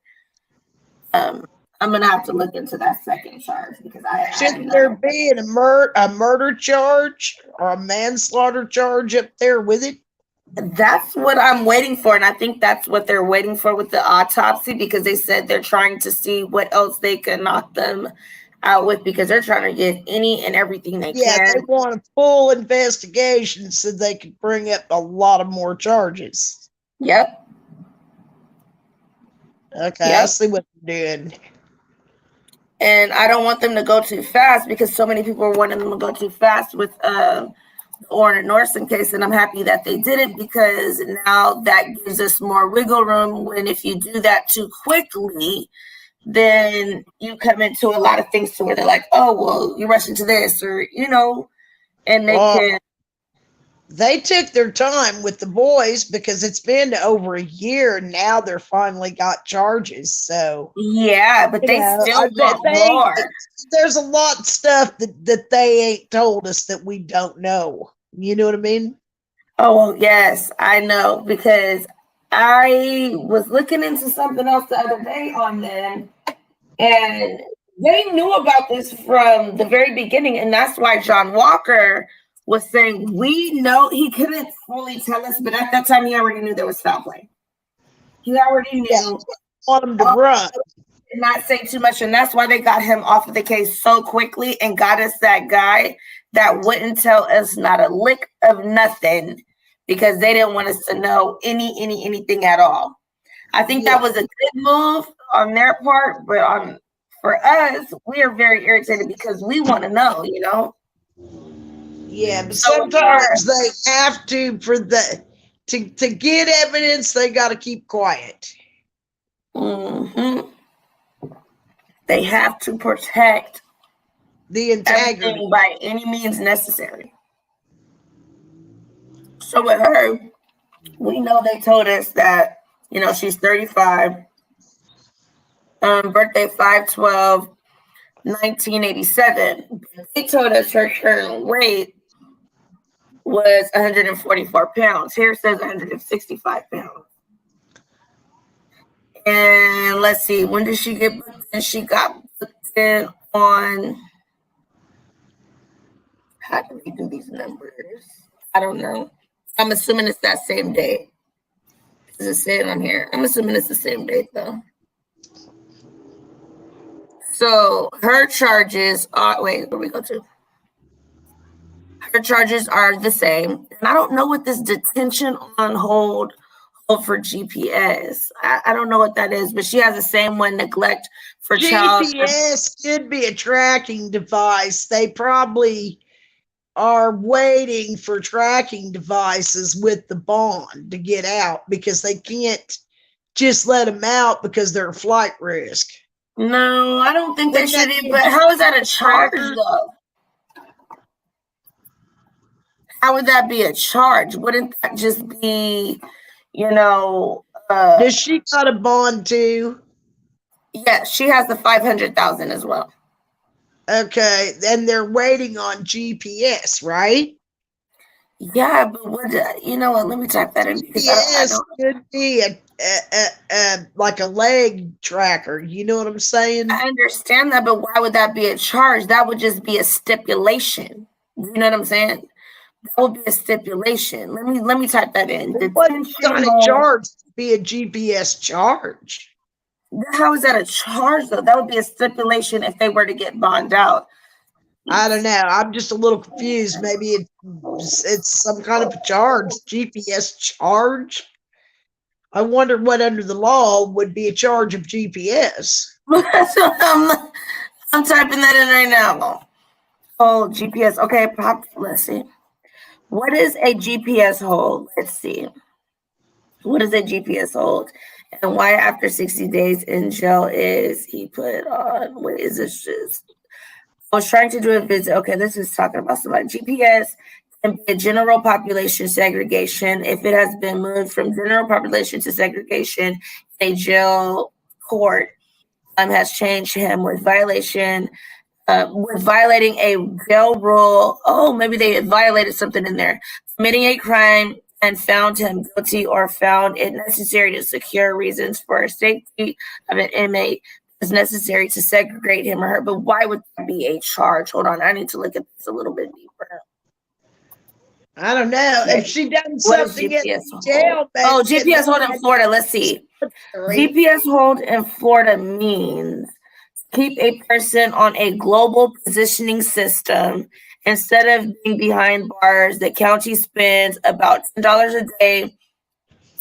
I'm gonna have to look into that second charge because shouldn't there be a murder charge or a manslaughter charge up there with it? That's what I'm waiting for, and I think that's what they're waiting for with the autopsy, because they said they're trying to see what else they can knock them out with, because they're trying to get any and everything they can. They want a full investigation so they could bring up a lot of more charges. Yep. Okay, I see what they're doing. And I don't want them to go too fast, because so many people are wanting them to go too fast with the Orrin Norton case, and I'm happy that they didn't, because now that gives us more wiggle room. When if you do that too quickly, then you come into a lot of things to where they're like, oh, well, you rush into this, or and they took their time with the boys because it's been over a year, and now they're finally got charges. So yeah, but they still want more. There's a lot of stuff that they ain't told us that we don't know. You know what I mean? Oh, yes, I know, because I was looking into something else the other day on them, and they knew about this from the very beginning, and that's why John Walker was saying, we know. He couldn't fully tell us, but at that time he already knew there was foul play. He already knew. Want him to run. And not say too much, and that's why they got him off of the case so quickly and got us that guy that wouldn't tell us not a lick of nothing, because they didn't want us to know anything at all. I think that was a good move on their part, but for us, we are very irritated because we want to know, Yeah, but sometimes they have to to get evidence. They got to keep quiet. Mm-hmm. They have to protect the integrity by any means necessary. So with her, we know they told us that, she's 35, birthday 5/12/1987. They told us her current weight was 144 pounds. Here it says 165 pounds. And let's see, when did she get booked in? She got booked in on, how do we do these numbers? I don't know. I'm assuming it's that same date. Does it say it on here? I'm assuming it's the same date though. So her charges are, wait, where we go to? Her charges are the same. And I don't know what this detention on hold for GPS. I don't know what that is, but she has the same one, neglect for child. GPS could be a tracking device. They probably are waiting for tracking devices with the bond to get out because they can't just let them out because they're a flight risk. No, I don't think they should. But how is that a charge though? How would that be a charge? Wouldn't that just be, you know? Does she got a bond too? Yeah, she has the 500,000 as well. Okay, and they're waiting on GPS, right? Yeah, but what? You know what? Let me type that in because I don't. Could be a like a leg tracker. You know what I'm saying? I understand that, but why would that be a charge? That would just be a stipulation. You know what I'm saying? That would be a stipulation. Let me type that in. What kind of charge would be a GPS charge? How is that a charge though? That would be a stipulation if they were to get bonded out. I don't know. I'm just a little confused. Maybe it's some kind of a charge, GPS charge. I wonder what under the law would be a charge of GPS. I'm typing that in right now. Oh, GPS. Okay, let's see. What is a GPS hold? Let's see. What is a GPS hold? And why after 60 days in jail is he put on? What is this just? I was trying to do a visit. Okay, this is talking about somebody. GPS can be a general population segregation if it has been moved from general population to segregation. A jail court has changed him with violating a jail rule. Oh, maybe they violated something in there. Committing a crime and found him guilty or found it necessary to secure reasons for safety of an inmate is necessary to segregate him or her. But why would that be a charge? Hold on, I need to look at this a little bit deeper. I don't know. If she done something in jail, oh, GPS hold in Florida. Let's see. GPS hold in Florida means keep a person on a global positioning system instead of being behind bars. The county spends about $10 a day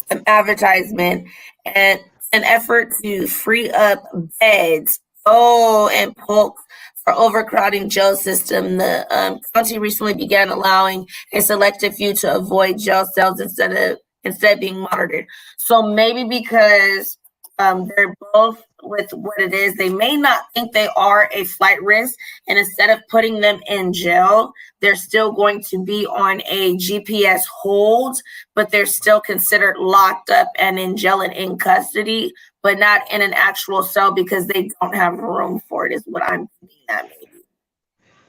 on advertisement and an effort to free up beds. Oh, and Polk for overcrowding jail system. The county recently began allowing a selective few to avoid jail cells instead being monitored. So maybe because they're both with what it is, they may not think they are a flight risk, and instead of putting them in jail, they're still going to be on a GPS hold, but they're still considered locked up and in jail and in custody, but not in an actual cell because they don't have room for it, is what I'm thinking that maybe.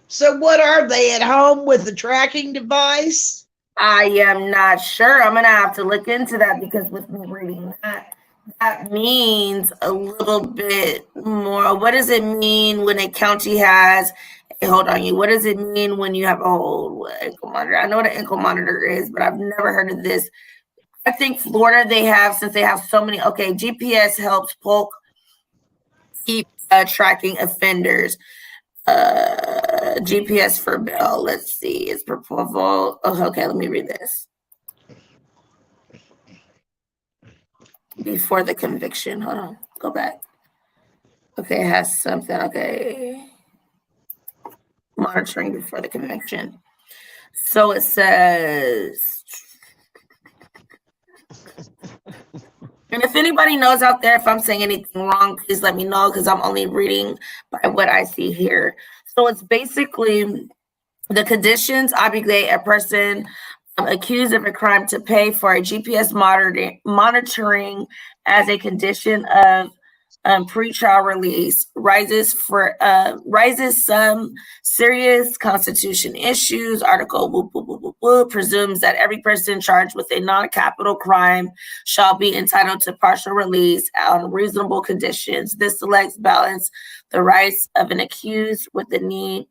So what are they, at home with a tracking device? I am not sure. I'm gonna have to look into that because with me reading that means a little bit more. What does it mean when a county has hold on you? What does it mean when you have a whole ankle monitor? I know what an ankle monitor is, but I've never heard of this. I think Florida, they have, since they have so many. Okay, GPS helps Polk keep tracking offenders. GPS for bail. Let's see. It's proposal. Oh, okay, let me read this. Before the conviction. Hold on. Go back. Okay, it has something. Okay. Monitoring before the conviction. So it says, and if anybody knows out there, if I'm saying anything wrong, please let me know because I'm only reading by what I see here. So it's basically the conditions obligate a person accused of a crime to pay for a GPS monitoring as a condition of pretrial release, raises some serious constitution issues. Article presumes that every person charged with a non-capital crime shall be entitled to partial release on reasonable conditions. This selects balance the rights of an accused with the need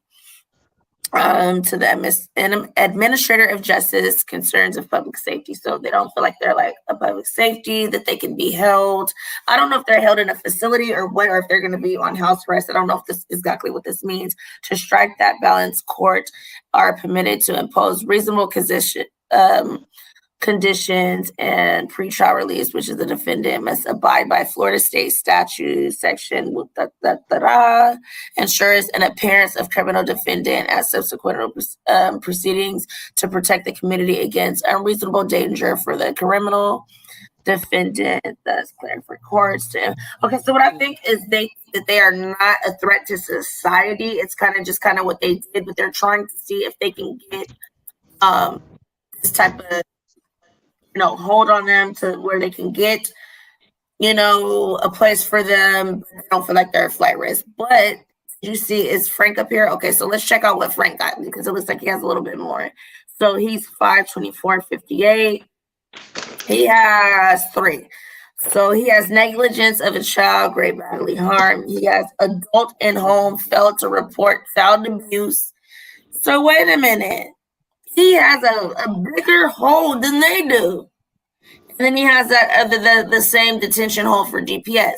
to the administrator of justice concerns of public safety. So they don't feel like they're like a public safety, that they can be held. I don't know if they're held in a facility or what, or if they're going to be on house arrest. I don't know if this is exactly what this means. To strike that balance, court are permitted to impose reasonable conditions and pretrial release, which is the defendant must abide by Florida state statute section ensures an appearance of criminal defendant at subsequent proceedings to protect the community against unreasonable danger for the criminal defendant. That's clear for courts to. Okay, so what I think is that they are not a threat to society. It's kind of what they did, but they're trying to see if they can get this type of hold on them to where they can get, a place for them. They don't feel like they're a flight risk. But you see, is Frank up here? Okay, so let's check out what Frank got because it looks like he has a little bit more. So he's 524.58. He has 3. So he has negligence of a child, great bodily harm. He has adult in home, failed to report child abuse. So wait a minute. He has a bigger hold than they do. And then he has the same detention hold for GPS.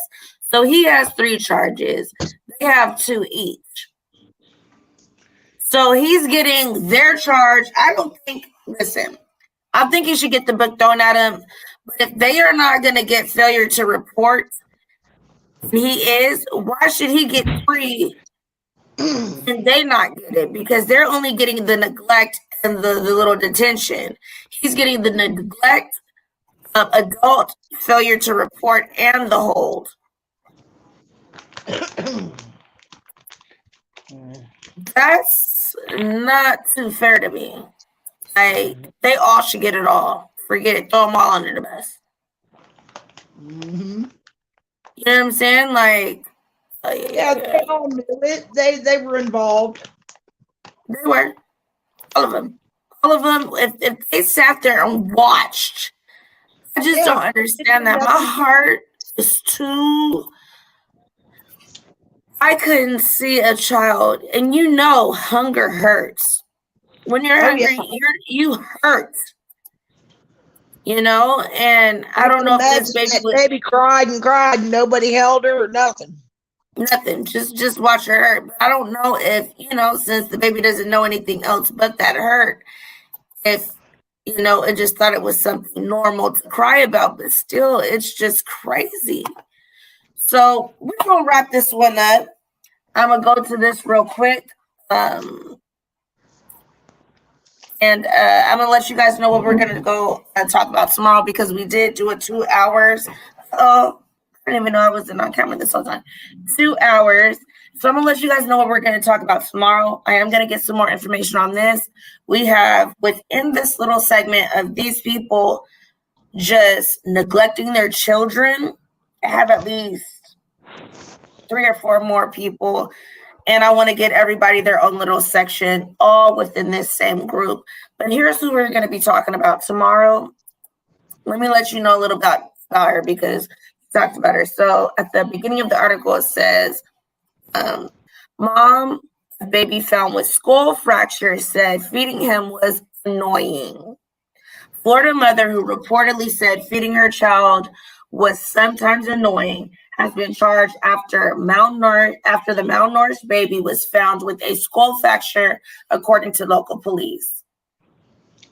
So he has 3 charges. They have 2 each. So he's getting their charge. I think he should get the book thrown at him. But if they are not going to get failure to report, and he is, why should he get 3 and they not get it? Because they're only getting the neglect and the little detention. He's getting the neglect of adult, failure to report, and the hold. That's not too fair to me. They all should get it all. Forget it. Throw them all under the bus. Mm-hmm. You know what I'm saying? Like, yeah, they all knew it. They were involved. They were. All of them. All of them. If they sat there and watched, I just don't understand that. My heart is too. I couldn't see a child, and hunger hurts. When you're hungry, you hurt. And I don't know if this baby cried and cried and nobody held her or nothing. Nothing. Just watch her hurt. But I don't know if, since the baby doesn't know anything else but that hurt, if, it just thought it was something normal to cry about, but still, it's just crazy. So we're going to wrap this one up. I'm going to go to this real quick. And I'm going to let you guys know what we're going to go and talk about tomorrow because we did do it 2 hours. I didn't even know I wasn't on camera this whole time. 2 hours. So I'm going to let you guys know what we're going to talk about tomorrow. I am going to get some more information on this. We have within this little segment of these people just neglecting their children, I have at least 3 or 4 more people. And I want to get everybody their own little section, all within this same group. But here's who we're going to be talking about tomorrow. Let me let you know a little about her because we talked about her. So at the beginning of the article, it says, mom, baby found with skull fracture, said feeding him was annoying. Florida mother who reportedly said feeding her child was sometimes annoying has been charged after the malnourished baby was found with a skull fracture, according to local police.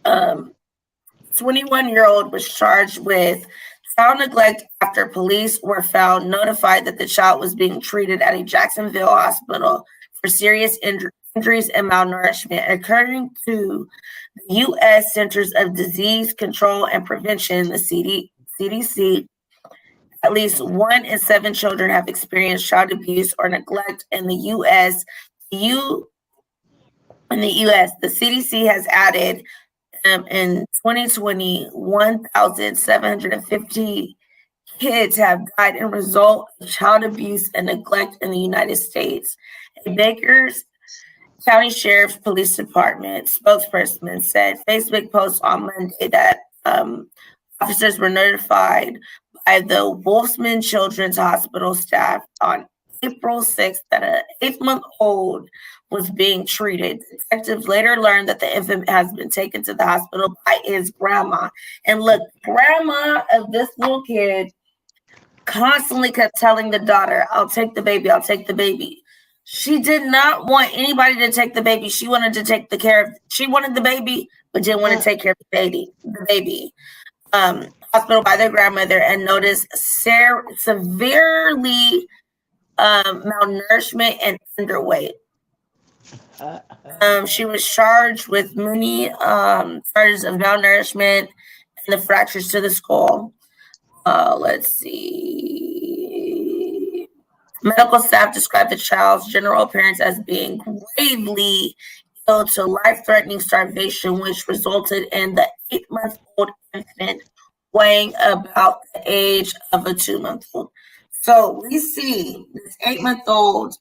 21-year-old was charged with child neglect after police were found notified that the child was being treated at a Jacksonville hospital for serious injuries and malnourishment, according to the U.S. Centers of Disease Control and Prevention, the CDC. At least 1 in 7 children have experienced child abuse or neglect in the U.S. In the U.S., the CDC has added in 2020, 1,750 kids have died in result of child abuse and neglect in the United States. A Baker's County Sheriff's Police Department spokesperson said Facebook post on Monday that officers were notified by the Wolfson Children's Hospital staff on April 6th that an 8-month-old was being treated. Detectives later learned that the infant has been taken to the hospital by his grandma. And look, grandma of this little kid constantly kept telling the daughter, I'll take the baby, I'll take the baby. She did not want anybody to take the baby. She wanted to take the care of, she wanted the baby, but didn't want to take care of the baby. Hospital by their grandmother and noticed severely malnourishment and underweight. She was charged with many charges of malnourishment and the fractures to the skull. Let's see. Medical staff described the child's general appearance as being gravely ill to life-threatening starvation, which resulted in the 8-month-old infant weighing about the age of a 2-month-old. So we see this 8-month-old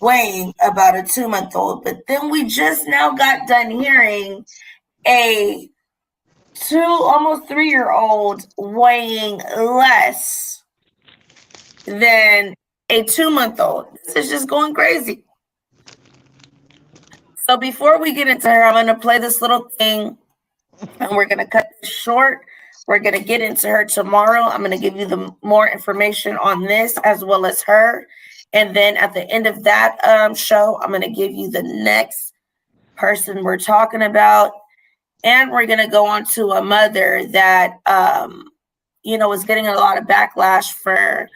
weighing about a 2-month-old, but then we just now got done hearing a almost 3-year-old weighing less than a 2-month-old. This is just going crazy. So before we get into her, I'm going to play this little thing and we're going to cut this short. We're going to get into her tomorrow. I'm going to give you the more information on this as well as her. And then at the end of that show, I'm going to give you the next person we're talking about. And we're going to go on to a mother that, was getting a lot of backlash for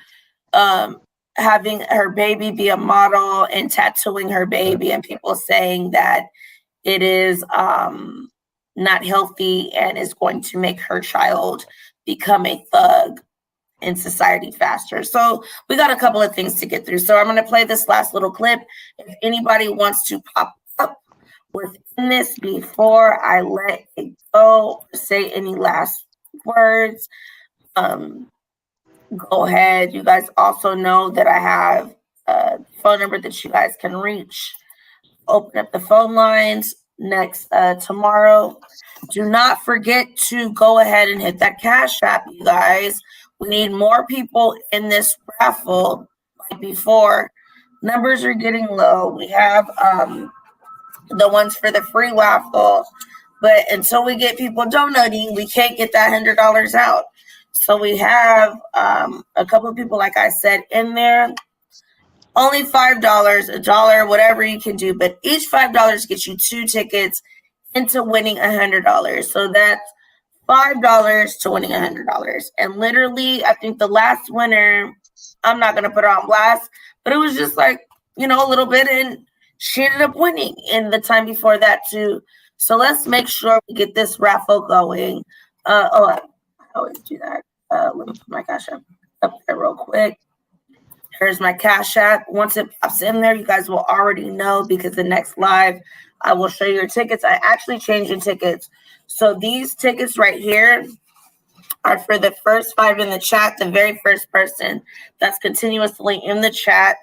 having her baby be a model and tattooing her baby, and people saying that it is not healthy and is going to make her child become a thug in society faster. So we got a couple of things to get through. So I'm going to play this last little clip. If anybody wants to pop up within this before I let it go, say any last words, go ahead. You guys also know that I have a phone number that you guys can reach. Open up the phone lines next tomorrow. Do not forget to go ahead and hit that Cash App, you guys. We need more people in this raffle like before. Numbers are getting low. We have the ones for the free raffle, but until we get people donating, we can't get that $100 out. So we have a couple of people, like I said, in there. Only $5, $1, whatever you can do, but each $5 gets you 2 tickets into winning $100. So that's $5 to winning $100. And literally, I think the last winner, I'm not going to put her on blast, but it was just like, a little bit, and she ended up winning in the time before that too. So let's make sure we get this raffle going. I always do that. Let me put my Cash App up there real quick. Here's my Cash App. Once it pops in there, you guys will already know, because the next live, I will show you your tickets. I actually changed the tickets. So these tickets right here are for the first 5 in the chat. The very first person that's continuously in the chat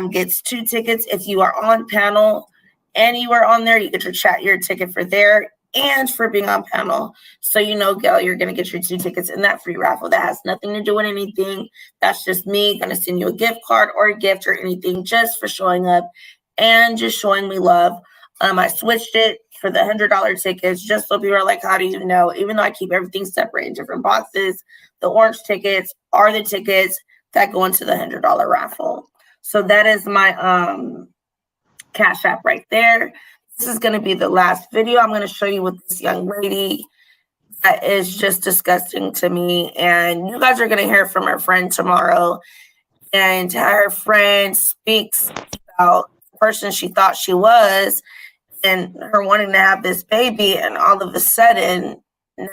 gets 2 tickets. If you are on panel and you are on there, you get your ticket for there and for being on panel. So Gail, you're going to get your 2 tickets in that free raffle. That has nothing to do with anything. That's just me going to send you a gift card or a gift or anything just for showing up and just showing me love. I switched it for the $100 tickets just so people are like, how do you know? Even though I keep everything separate in different boxes, the orange tickets are the tickets that go into the $100 raffle. So that is my Cash App right there. This is going to be the last video. I'm going to show you with this young lady that is just disgusting to me. And you guys are going to hear from her friend tomorrow. And her friend speaks about the person she thought she was and her wanting to have this baby. And all of a sudden,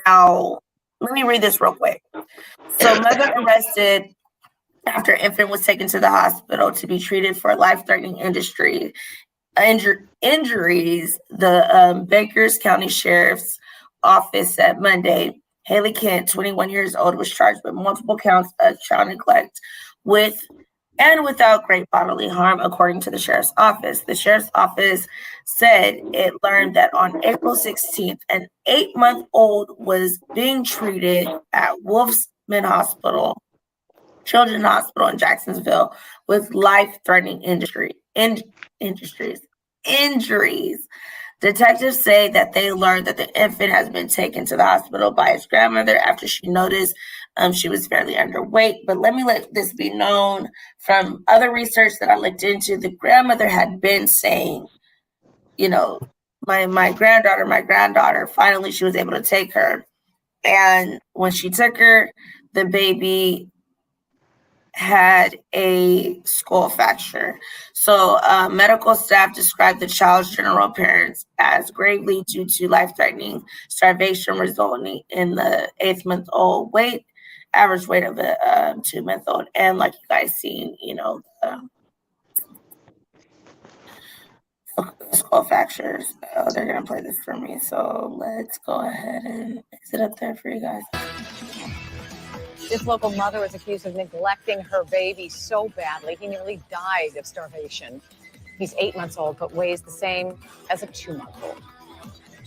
now, let me read this real quick. So mother arrested after infant was taken to the hospital to be treated for life-threatening injuries. The Bakers County Sheriff's Office said Monday. Haley Kent, 21 years old, was charged with multiple counts of child neglect with and without great bodily harm, according to the Sheriff's Office. The Sheriff's Office said it learned that on April 16th, an 8-month-old was being treated at Wolfsman Hospital Children's Hospital in Jacksonville with life-threatening injuries. Detectives say that they learned that the infant has been taken to the hospital by his grandmother after she noticed she was fairly underweight. But let me let this be known from other research that I looked into. The grandmother had been saying, you know, my granddaughter, finally she was able to take her. And when she took her, the baby had a skull fracture. So medical staff described the child's general appearance as gravely due to life-threatening starvation resulting in the 8-month-old average weight of a 2-month-old. And like you guys seen, skull fractures. Oh, they're gonna play this for me. So let's go ahead and is it up there for you guys? This local mother was accused of neglecting her baby so badly he nearly died of starvation. He's 8 months old, but weighs the same as a 2-month-old.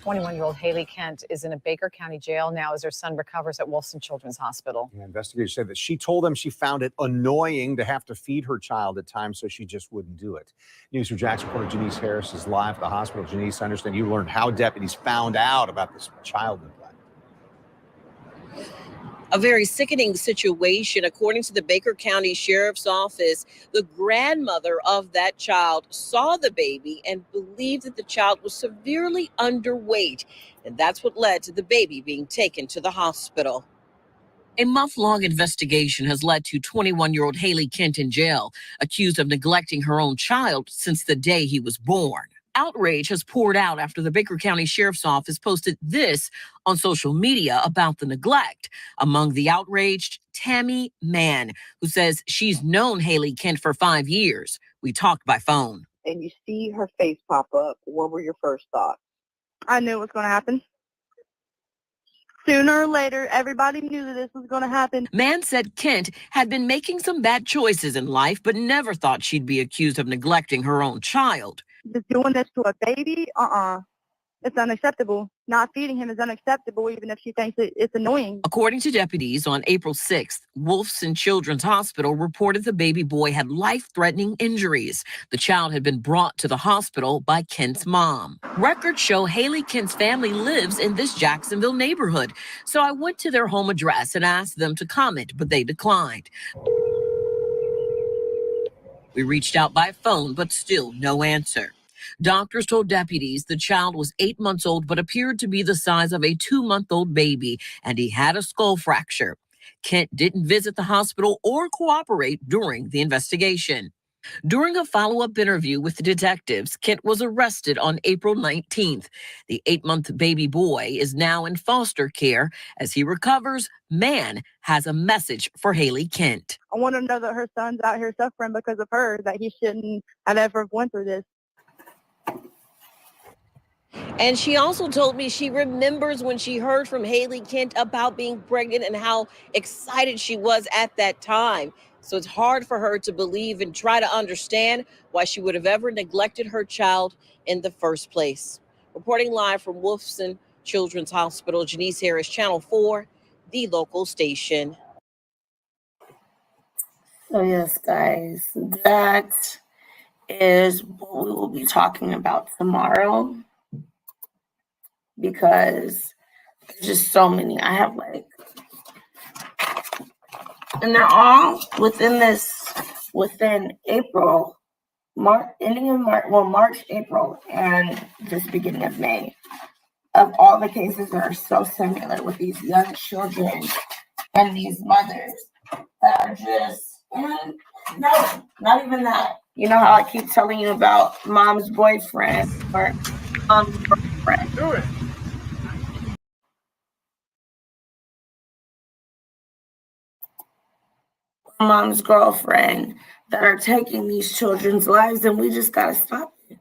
21-year-old Haley Kent is in a Baker County jail now as her son recovers at Wolfson Children's Hospital. Yeah, investigators said that she told them she found it annoying to have to feed her child at times, so she just wouldn't do it. News from Jackson reporter Janice Harris is live at the hospital. Janice, I understand you learned how deputies found out about this child neglect. A very sickening situation. According to the Baker County Sheriff's Office, the grandmother of that child saw the baby and believed that the child was severely underweight. And that's what led to the baby being taken to the hospital. A month-long investigation has led to 21-year-old Haley Kent in jail, accused of neglecting her own child since the day he was born. Outrage has poured out after the Baker County Sheriff's Office posted this on social media about the neglect. Among the outraged, Tammy Mann, who says she's known Haley Kent for 5 years. We talked by phone. And you see her face pop up. What were your first thoughts? I knew it was going to happen. Sooner or later, everybody knew that this was going to happen. Mann said Kent had been making some bad choices in life, but never thought she'd be accused of neglecting her own child. Just doing this to a baby, it's unacceptable. Not feeding him is unacceptable, even if she thinks it's annoying. According to deputies, on April 6th, Wolfson Children's Hospital reported the baby boy had life-threatening injuries. The child had been brought to the hospital by Kent's mom. Records show Haley Kent's family lives in this Jacksonville neighborhood, so I went to their home address and asked them to comment, but they declined. We reached out by phone, but still no answer. Doctors told deputies the child was 8 months old, but appeared to be the size of a 2-month-old baby, and he had a skull fracture. Kent didn't visit the hospital or cooperate during the investigation. During a follow-up interview with the detectives, Kent was arrested on April 19th. The 8-month baby boy is now in foster care. As he recovers, Mann has a message for Haley Kent. I want to know that her son's out here suffering because of her, that he shouldn't have ever went through this. And she also told me she remembers when she heard from Haley Kent about being pregnant and how excited she was at that time. So it's hard for her to believe and try to understand why she would have ever neglected her child in the first place. Reporting live from Wolfson Children's Hospital, Janice Harris, Channel 4, the local station. So yes, guys, that is what we will be talking about tomorrow, because there's just so many. I have and they're all within April, ending in March, April, and just beginning of May. Of all the cases that are so similar with these young children and these mothers that are just, no, not even that. You know how I keep telling you about mom's boyfriend or mom's girlfriend? Do it. Mom's girlfriend that are taking these children's lives, and we just gotta stop it.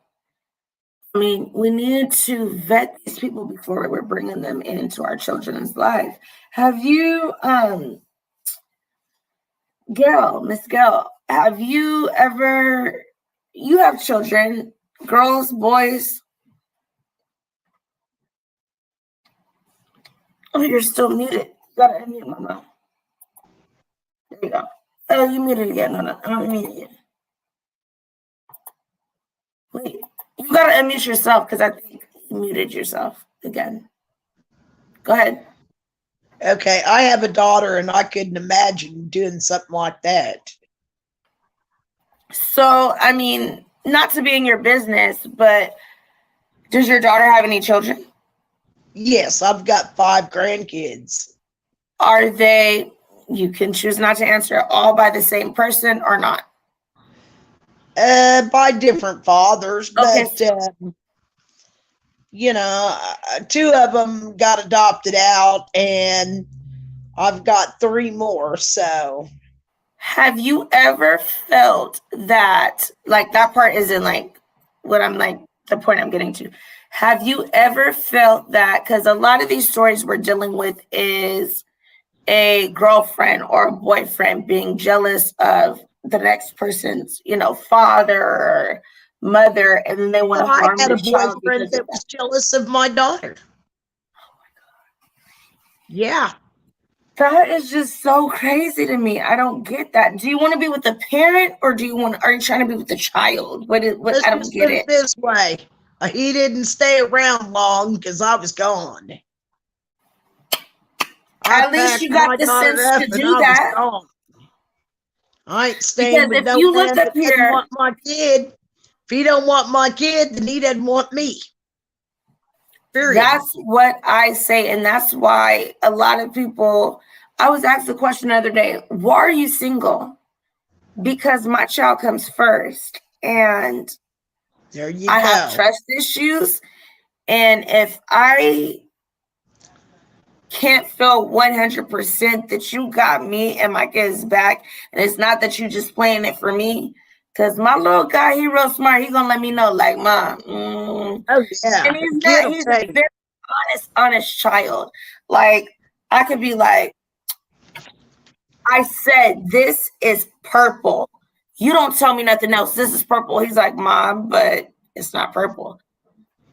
I mean, we need to vet these people before we're bringing them into our children's life. Have you, Miss Gail, have you ever, you have children, girls, boys? Oh, you're still muted. You gotta unmute, Mama. There you go. Oh, you muted again. No, I don't mute you. Wait, you gotta unmute yourself because I think you muted yourself again. Go ahead. Okay, I have a daughter and I couldn't imagine doing something like that. So, I mean, not to be in your business, but does your daughter have any children? Yes, I've got 5 grandkids. Are they, you can choose not to answer, all by the same person or not? By different fathers, Okay. but you know, 2 of them got adopted out, and I've got 3 more. So, Have you ever felt that, like, that part isn't like what I'm like, the point I'm getting to. Have you ever felt that, because a lot of these stories we're dealing with is a girlfriend or a boyfriend being jealous of the next person's, father or mother, and then they want to I harm had the a child boyfriend because that of was that. jealous of my daughter. Yeah. That is just so crazy to me. I don't get that. Do you want to be with the parent or are you trying to be with the child? What Let's I don't just get put it it. this way. He didn't stay around long because I was gone. I At least packed you got my the daughter sense up to and do I was that. gone. I ain't Because staying with if no you look man up that doesn't here, want my kid. If he don't want my kid, then he doesn't want me. Period. that's what I say. And that's why a lot of people, I was asked the question the other day, why are you single? Because my child comes first. And there you I go. have trust issues. And if I can't feel 100% that you got me and my kids back, and it's not that you just playing it for me, because my little guy, he real smart. He gonna let me know, like, Mom. Oh yeah. And he's a very honest child. Like, I could be like, I said this is purple. You don't tell me nothing else. This is purple. He's like, Mom, but it's not purple.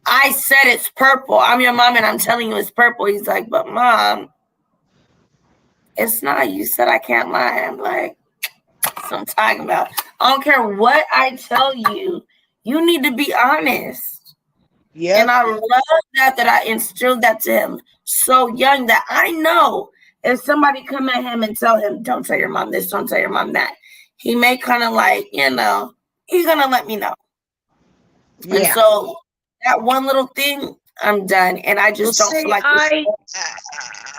I said it's purple. I'm your mom and I'm telling you it's purple. He's like, but Mom, it's not. You said I can't lie. I'm like, that's what I'm talking about. I don't care what I tell you. You need to be honest. Yeah. And I love that I instilled that to him so young that I know if somebody come at him and tell him, don't tell your mom this, don't tell your mom that, he may kind of like, he's going to let me know. Yeah. And so that one little thing, I'm done. And I just don't feel like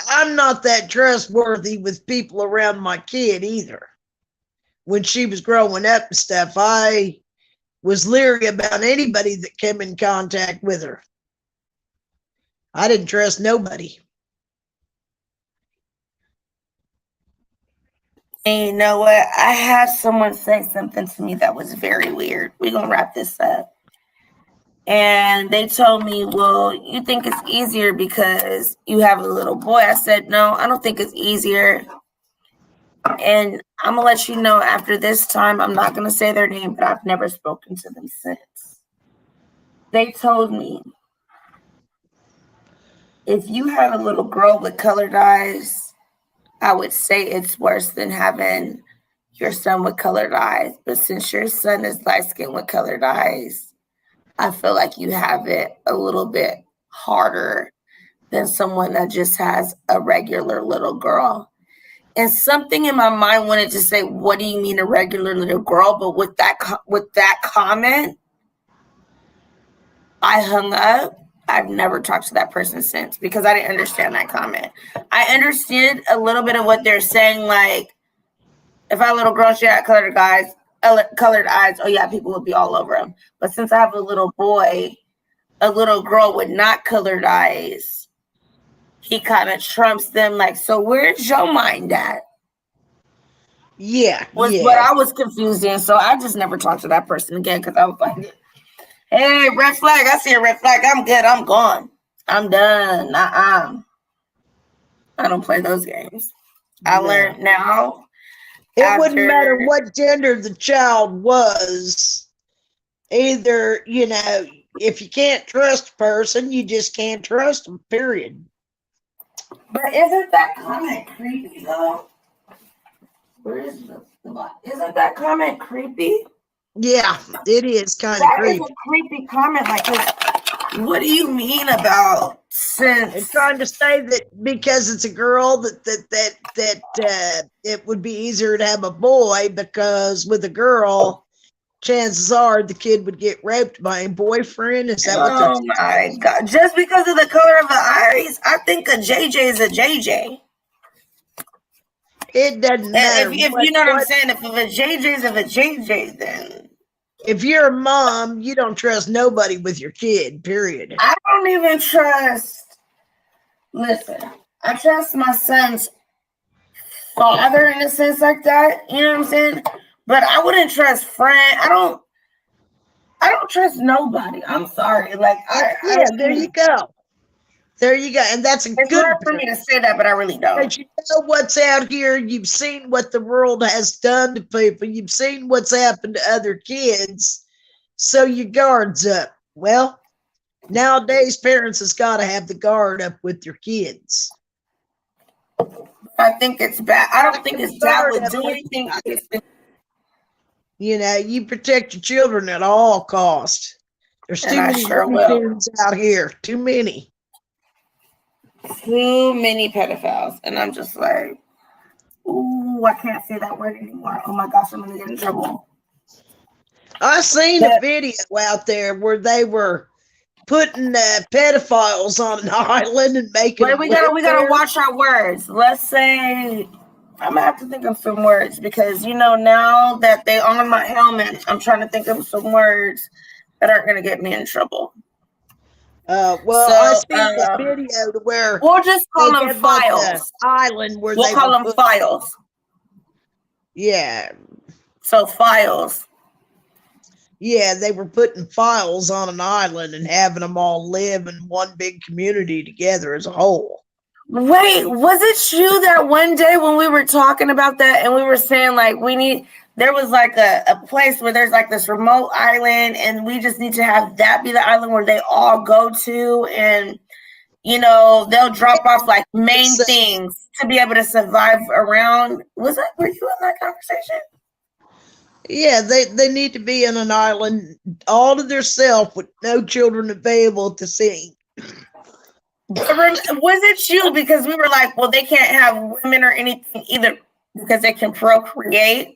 I'm not that trustworthy with people around my kid either. When she was growing up and stuff, I was leery about anybody that came in contact with her. I didn't trust nobody. And you know what? I had someone say something to me that was very weird. We're going to wrap this up. And they told me, well, you think it's easier because you have a little boy. I said, no, I don't think it's easier. And I'm going to let you know after this time, I'm not going to say their name, but I've never spoken to them since. They told me, if you had a little girl with colored eyes, I would say it's worse than having your son with colored eyes. But since your son is light-skinned with colored eyes, I feel like you have it a little bit harder than someone that just has a regular little girl. And something in my mind wanted to say, what do you mean a regular little girl? But with that comment, I hung up. I've never talked to that person since because I didn't understand that comment. I understood a little bit of what they're saying, like, if I had a little girl, she had colored eyes, oh yeah, people would be all over him. But since I have a little boy, a little girl with not colored eyes, he kind of trumps them. Like, so where's your mind at? Yeah. Was what I was confused in. So I just never talked to that person again because I was like, hey, red flag. I see a red flag. I'm good. I'm gone. I'm done. I don't play those games. I learned now. It wouldn't matter what gender the child was. Either, if you can't trust a person, you just can't trust them, period. But isn't that kind of creepy, though? Where is the isn't that comment creepy? Yeah, it is kind of That is creepy. a creepy comment. Like, what do you mean about They're since? trying to say that because it's a girl that it would be easier to have a boy, because with a girl, chances are the kid would get raped by a boyfriend. Is that what they're Oh my God. Just because of the color of the eyes, I think a JJ is a JJ. It doesn't matter. If you know what I'm saying, if a JJ is a JJ, then if you're a mom, you don't trust nobody with your kid, period. I don't even trust. Listen, I trust my son's father in a sense like that. You know what I'm saying? But I wouldn't trust friend. I don't trust nobody. I'm sorry. Like there you go. There you go. And that's a it's good hard for me to say that, but I really don't. But you know what's out here. You've seen what the world has done to people. You've seen what's happened to other kids. So your guard's up. Well, nowadays parents has got to have the guard up with your kids. I think it's bad. I don't think it's that would do anything. I just think, you know, you protect your children at all costs. There's too many kids out here. Too many. Too many pedophiles. And I'm just like, ooh, I can't say that word anymore. Oh my gosh, I'm gonna get in trouble. I seen a video out there where they were putting pedophiles on an island and making. Wait, we gotta watch our words. Let's say I'm gonna have to think of some words because now that they on my helmet, I'm trying to think of some words that aren't gonna get me in trouble. I seen the video to where we'll just call them files. Island where we'll call them files. Yeah. So files. Yeah, they were putting files on an island and having them all live in one big community together as a whole. Wait, was it you that one day when we were talking about that and we were saying like there was like a place where there's like this remote island and we just need to have that be the island where they all go to and they'll drop off like main things to be able to survive around. Were you in that conversation? Yeah, they need to be in an island all to themselves with no children available to see. Was it you? Because we were like, well, they can't have women or anything either because they can procreate.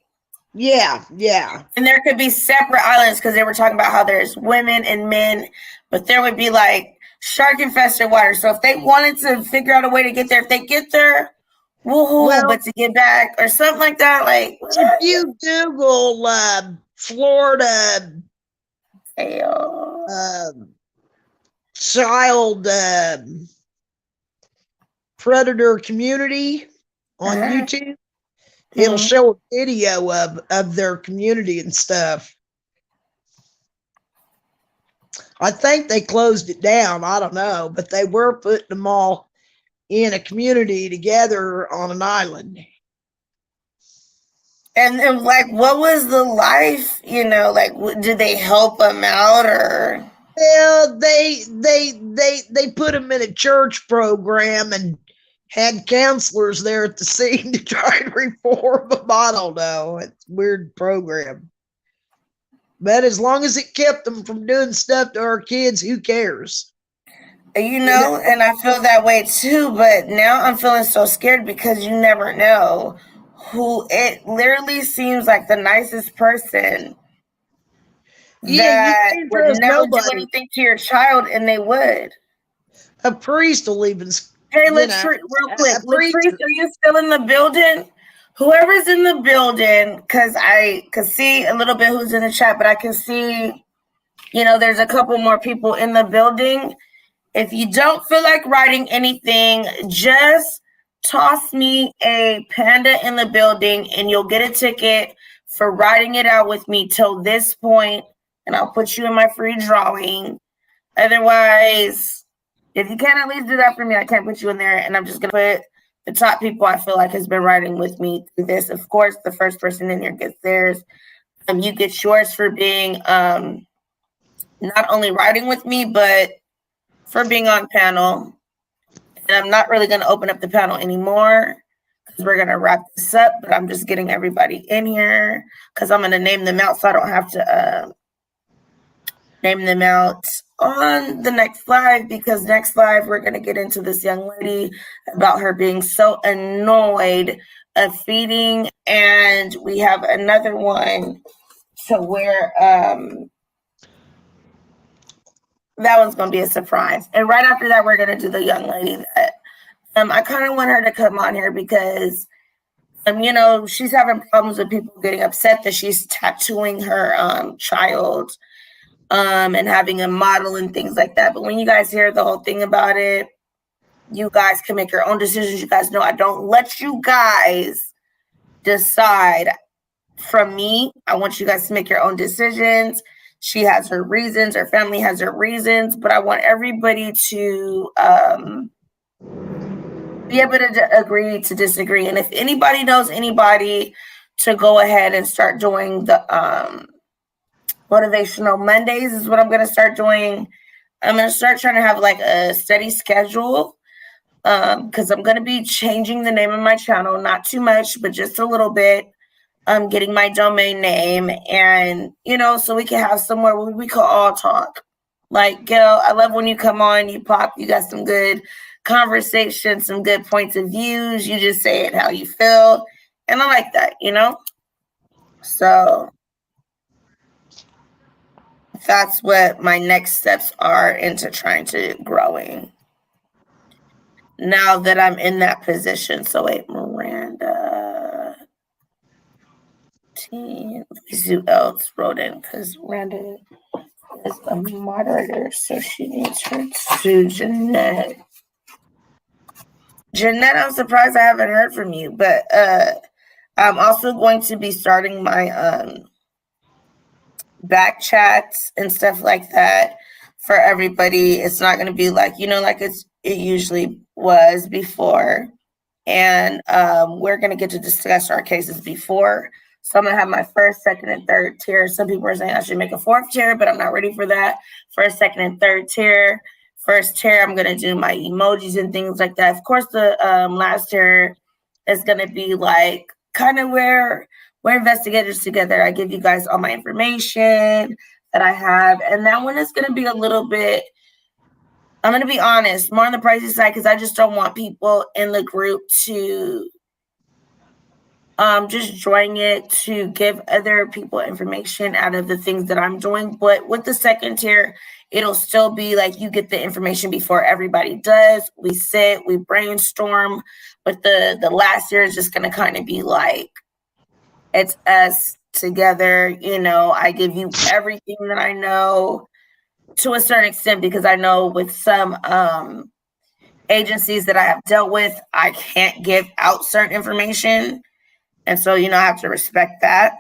Yeah. And there could be separate islands because they were talking about how there's women and men, but there would be like shark infested water. So if they wanted to figure out a way to get there, if they get there, woohoo, but to get back or something like that, like if you Google Florida child predator community on YouTube, it'll show a video of their community and stuff. I think they closed it down. I don't know, but they were putting them all in a community together on an island. And like, what was the life? Like, did they help them out or? Well, they put them in a church program and had counselors there at the scene to try and reform them. I don't know. It's a weird program. But as long as it kept them from doing stuff to our kids, who cares? And I feel that way too, but now I'm feeling so scared because you never know who it literally seems like the nicest person that would never do anything to your child, and they would. A priest will even. Hey, real quick, Latrice, are you still in the building? Whoever's in the building, because I could see a little bit who's in the chat, but I can see, there's a couple more people in the building. If you don't feel like writing anything, just toss me a panda in the building and you'll get a ticket for writing it out with me till this point, and I'll put you in my free drawing. Otherwise, if you can't at least do that for me, I can't put you in there, and I'm just going to put the top people I feel like has been writing with me through this. Of course, the first person in here gets theirs. You get yours for being not only writing with me, but for being on panel. And I'm not really going to open up the panel anymore because we're going to wrap this up, but I'm just getting everybody in here because I'm going to name them out so I don't have to name them out on the next live, because next live we're going to get into this young lady about her being so annoyed of feeding, and we have another one to where that one's going to be a surprise. And right after that, we're going to do the young lady that I kind of want her to come on here because you know, she's having problems with people getting upset that she's tattooing her child and having a model and things like that. But when you guys hear the whole thing about it, you guys can make your own decisions. You guys know I don't let you guys decide from me. I want you guys to make your own decisions. She has her reasons, her family has her reasons, but I want everybody to be able to agree to disagree. And if anybody knows anybody, to go ahead and start doing the motivational Mondays is what I'm going to start doing. I'm going to start trying to have like a steady schedule because I'm going to be changing the name of my channel, not too much, but just a little bit. I'm getting my domain name, and you know, so we can have somewhere where we can all talk. Like, Gail, I love when you come on, you pop, you got some good conversation, some good points of views. You just say it how you feel, and I like that, you know. So that's what my next steps are into trying to growing. Now that I'm in that position. So wait, Miranda. Let me see who else wrote in because Miranda is a moderator, so she needs her to Jeanette. Jeanette, I'm surprised I haven't heard from you, but I'm also going to be starting my back chats and stuff like that for everybody. It's not going to be like, you know, like it usually was before. And we're going to get to discuss our cases before. So I'm going to have my first, second, and third tier. Some people are saying I should make a fourth tier, but I'm not ready for that. First, second, and third tier. First tier, I'm going to do my emojis and things like that. Of course, the last tier is going to be like kind of where we're investigators together. I give you guys all my information that I have. And that one is going to be a little bit, I'm going to be honest, more on the pricey side because I just don't want people in the group to just join it to give other people information out of the things that I'm doing. But with the second tier, it'll still be like you get the information before everybody does. We sit, we brainstorm. But the last year is just going to kind of be like, it's us together. You know, I give you everything that I know to a certain extent because I know with some agencies that I have dealt with, I can't give out certain information. And so, you know, I have to respect that.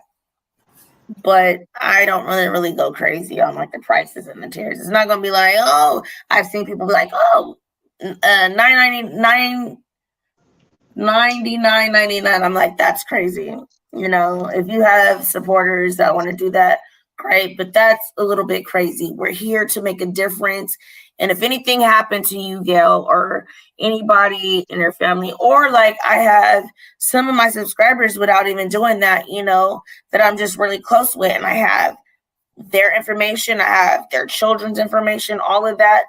But I don't really go crazy on like the prices and the tiers. It's not going to be like, oh, I've seen people be like, oh, $99.99. I'm like, that's crazy. You know, if you have supporters that want to do that, great. But that's a little bit crazy. We're here to make a difference. And if anything happened to you, Gail, or anybody in your family, or like I have some of my subscribers without even doing that, you know, that I'm just really close with, and I have their information, I have their children's information, all of that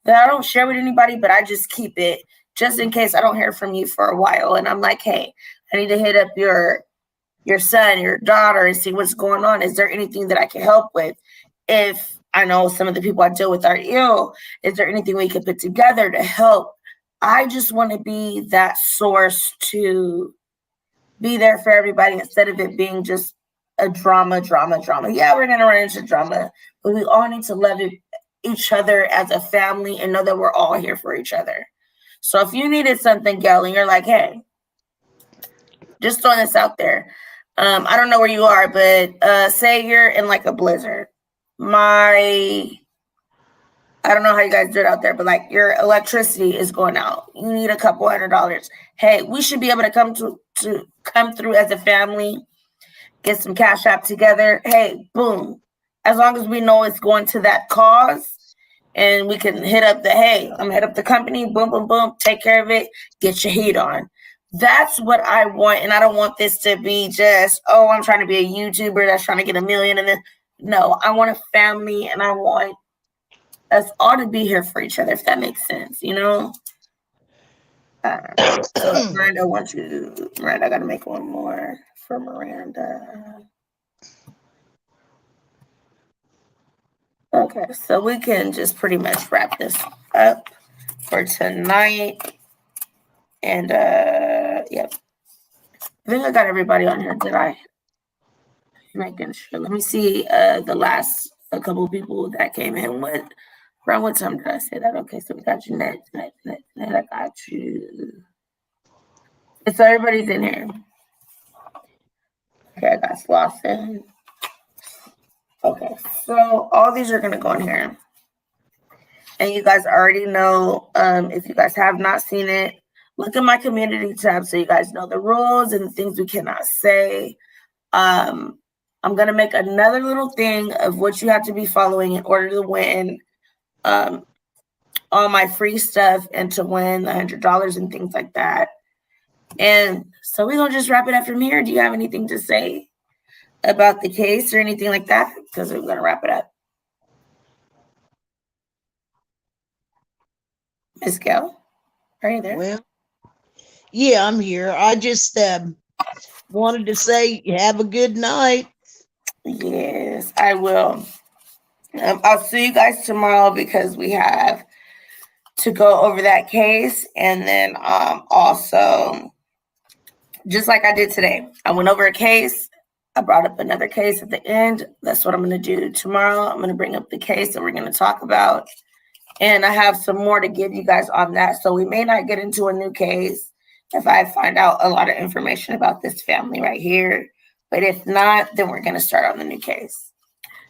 I don't share with anybody, but I just keep it just in case I don't hear from you for a while. And I'm like, hey, I need to hit up your son, your daughter, and see what's going on. Is there anything that I can help with? If I know some of the people I deal with are ill, is there anything we could put together to help? I just want to be that source to be there for everybody instead of it being just a drama. Yeah, we're going to run into drama, but we all need to love each other as a family and know that we're all here for each other. So if you needed something, Gail, and you're like, hey, just throwing this out there. I don't know where you are, but say you're in like a blizzard. I don't know how you guys do it out there, but like your electricity is going out. You need a couple $100. Hey, we should be able to come through as a family, get some cash app together. Hey, boom. As long as we know it's going to that cause and we can hit up I'm gonna hit up the company, boom, boom, boom, take care of it, get your heat on. That's what I want. And I don't want this to be just, oh, I'm trying to be a YouTuber that's trying to get 1 million. And then, no, I want a family and I want us all to be here for each other, if that makes sense, you know? So Miranda, Miranda, I got to make one more for Miranda. Okay, so we can just pretty much wrap this up for tonight. And yep. I think I got everybody on here. Did I? Making sure. Let me see the last a couple of people that came in. Around what time did I say that? Okay, so we got Jeanette. I got you. So everybody's in here. Okay, I got Slauson. Okay, so all these are gonna go in here. And you guys already know, if you guys have not seen it, look at my community tab so you guys know the rules and the things we cannot say. I'm going to make another little thing of what you have to be following in order to win all my free stuff and to win the $100 and things like that. And so we're going to just wrap it up from here. Do you have anything to say about the case or anything like that? Because we're going to wrap it up. Miss Gail, are you there? Well, yeah, I'm here. I just wanted to say have a good night. Yes, I will. I'll see you guys tomorrow because we have to go over that case. And then also, just like I did today, I went over a case. I brought up another case at the end. That's what I'm going to do tomorrow. I'm going to bring up the case that we're going to talk about. And I have some more to give you guys on that. So we may not get into a new case if I find out a lot of information about this family right here. But if not, then we're going to start on the new case.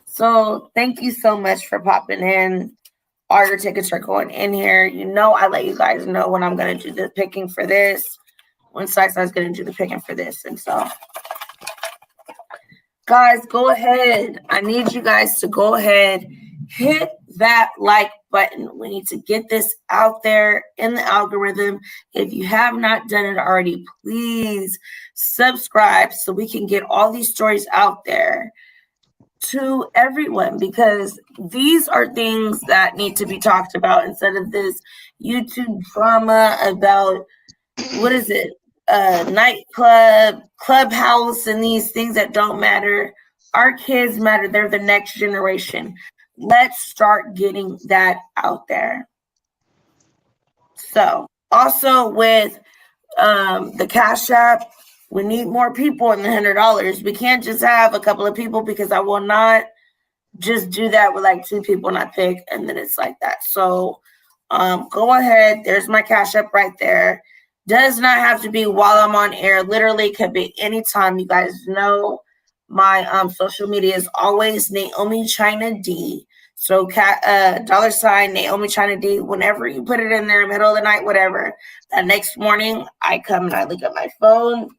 So thank you so much for popping in. All your tickets are going in here. You know, I let you guys know when I'm going to do the picking for this. When Sai's going to do the picking for this. And so, guys, go ahead. I need you guys to go ahead. Hit that like button. We need to get this out there in the algorithm. If you have not done it already, please subscribe so we can get all these stories out there to everyone, because these are things that need to be talked about instead of this YouTube drama about, what is it, nightclub, clubhouse, and these things that don't matter. Our kids matter. They're the next generation. Let's start getting that out there. So also with the Cash App, we need more people in the $100. We can't just have a couple of people, because I will not just do that with like 2 people and I pick and then it's like that. So go ahead. There's my Cash App right there. Does not have to be while I'm on air. Literally could be anytime. You guys know my social media is always Naomi China D. So $ Naomi China D. Whenever you put it in there, middle of the night, whatever. The next morning, I come and I look at my phone.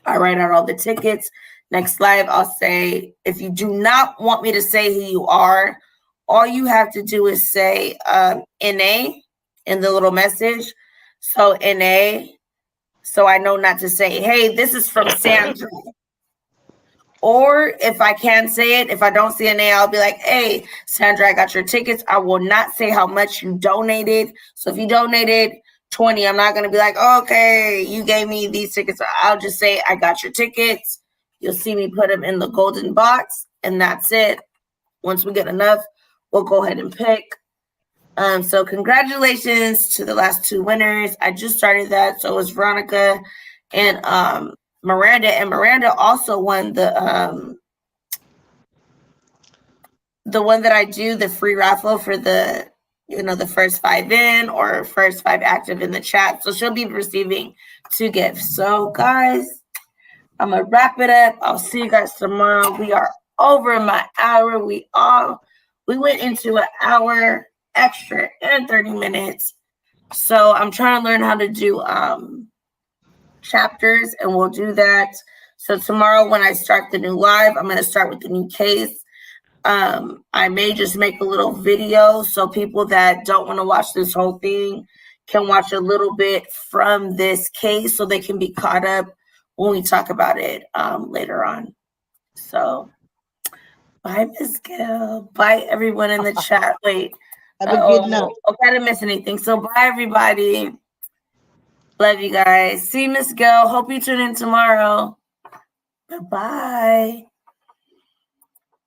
I write out all the tickets. Next live, I'll say, if you do not want me to say who you are, all you have to do is say NA in the little message. So NA, so I know not to say, hey, this is from Sandra. Or if I can say it, if I don't see an A, I'll be like, hey, Sandra, I got your tickets. I will not say how much you donated. So if you donated 20, I'm not going to be like, okay, you gave me these tickets. I'll just say, I got your tickets. You'll see me put them in the golden box, and that's it. Once we get enough, we'll go ahead and pick. So congratulations to the last 2 winners. I just started that. So it was Veronica and Miranda, and Miranda also won the one that I do, the free raffle for the, the first 5 in or first 5 active in the chat. So she'll be receiving 2 gifts. So guys, I'm gonna wrap it up. I'll see you guys tomorrow. We are over my hour. We went into an hour extra and 30 minutes. So I'm trying to learn how to do chapters, and we'll do that. So tomorrow when I start the new live, I'm going to start with the new case. I may just make a little video so people that don't want to watch this whole thing can watch a little bit from this case so they can be caught up when we talk about it later on. So bye, Miss Gail. Bye, everyone in the chat. Wait. Have a good night. I didn't miss anything. So bye, everybody. Love you guys. See you, Miss Gail. Hope you tune in tomorrow. Bye-bye.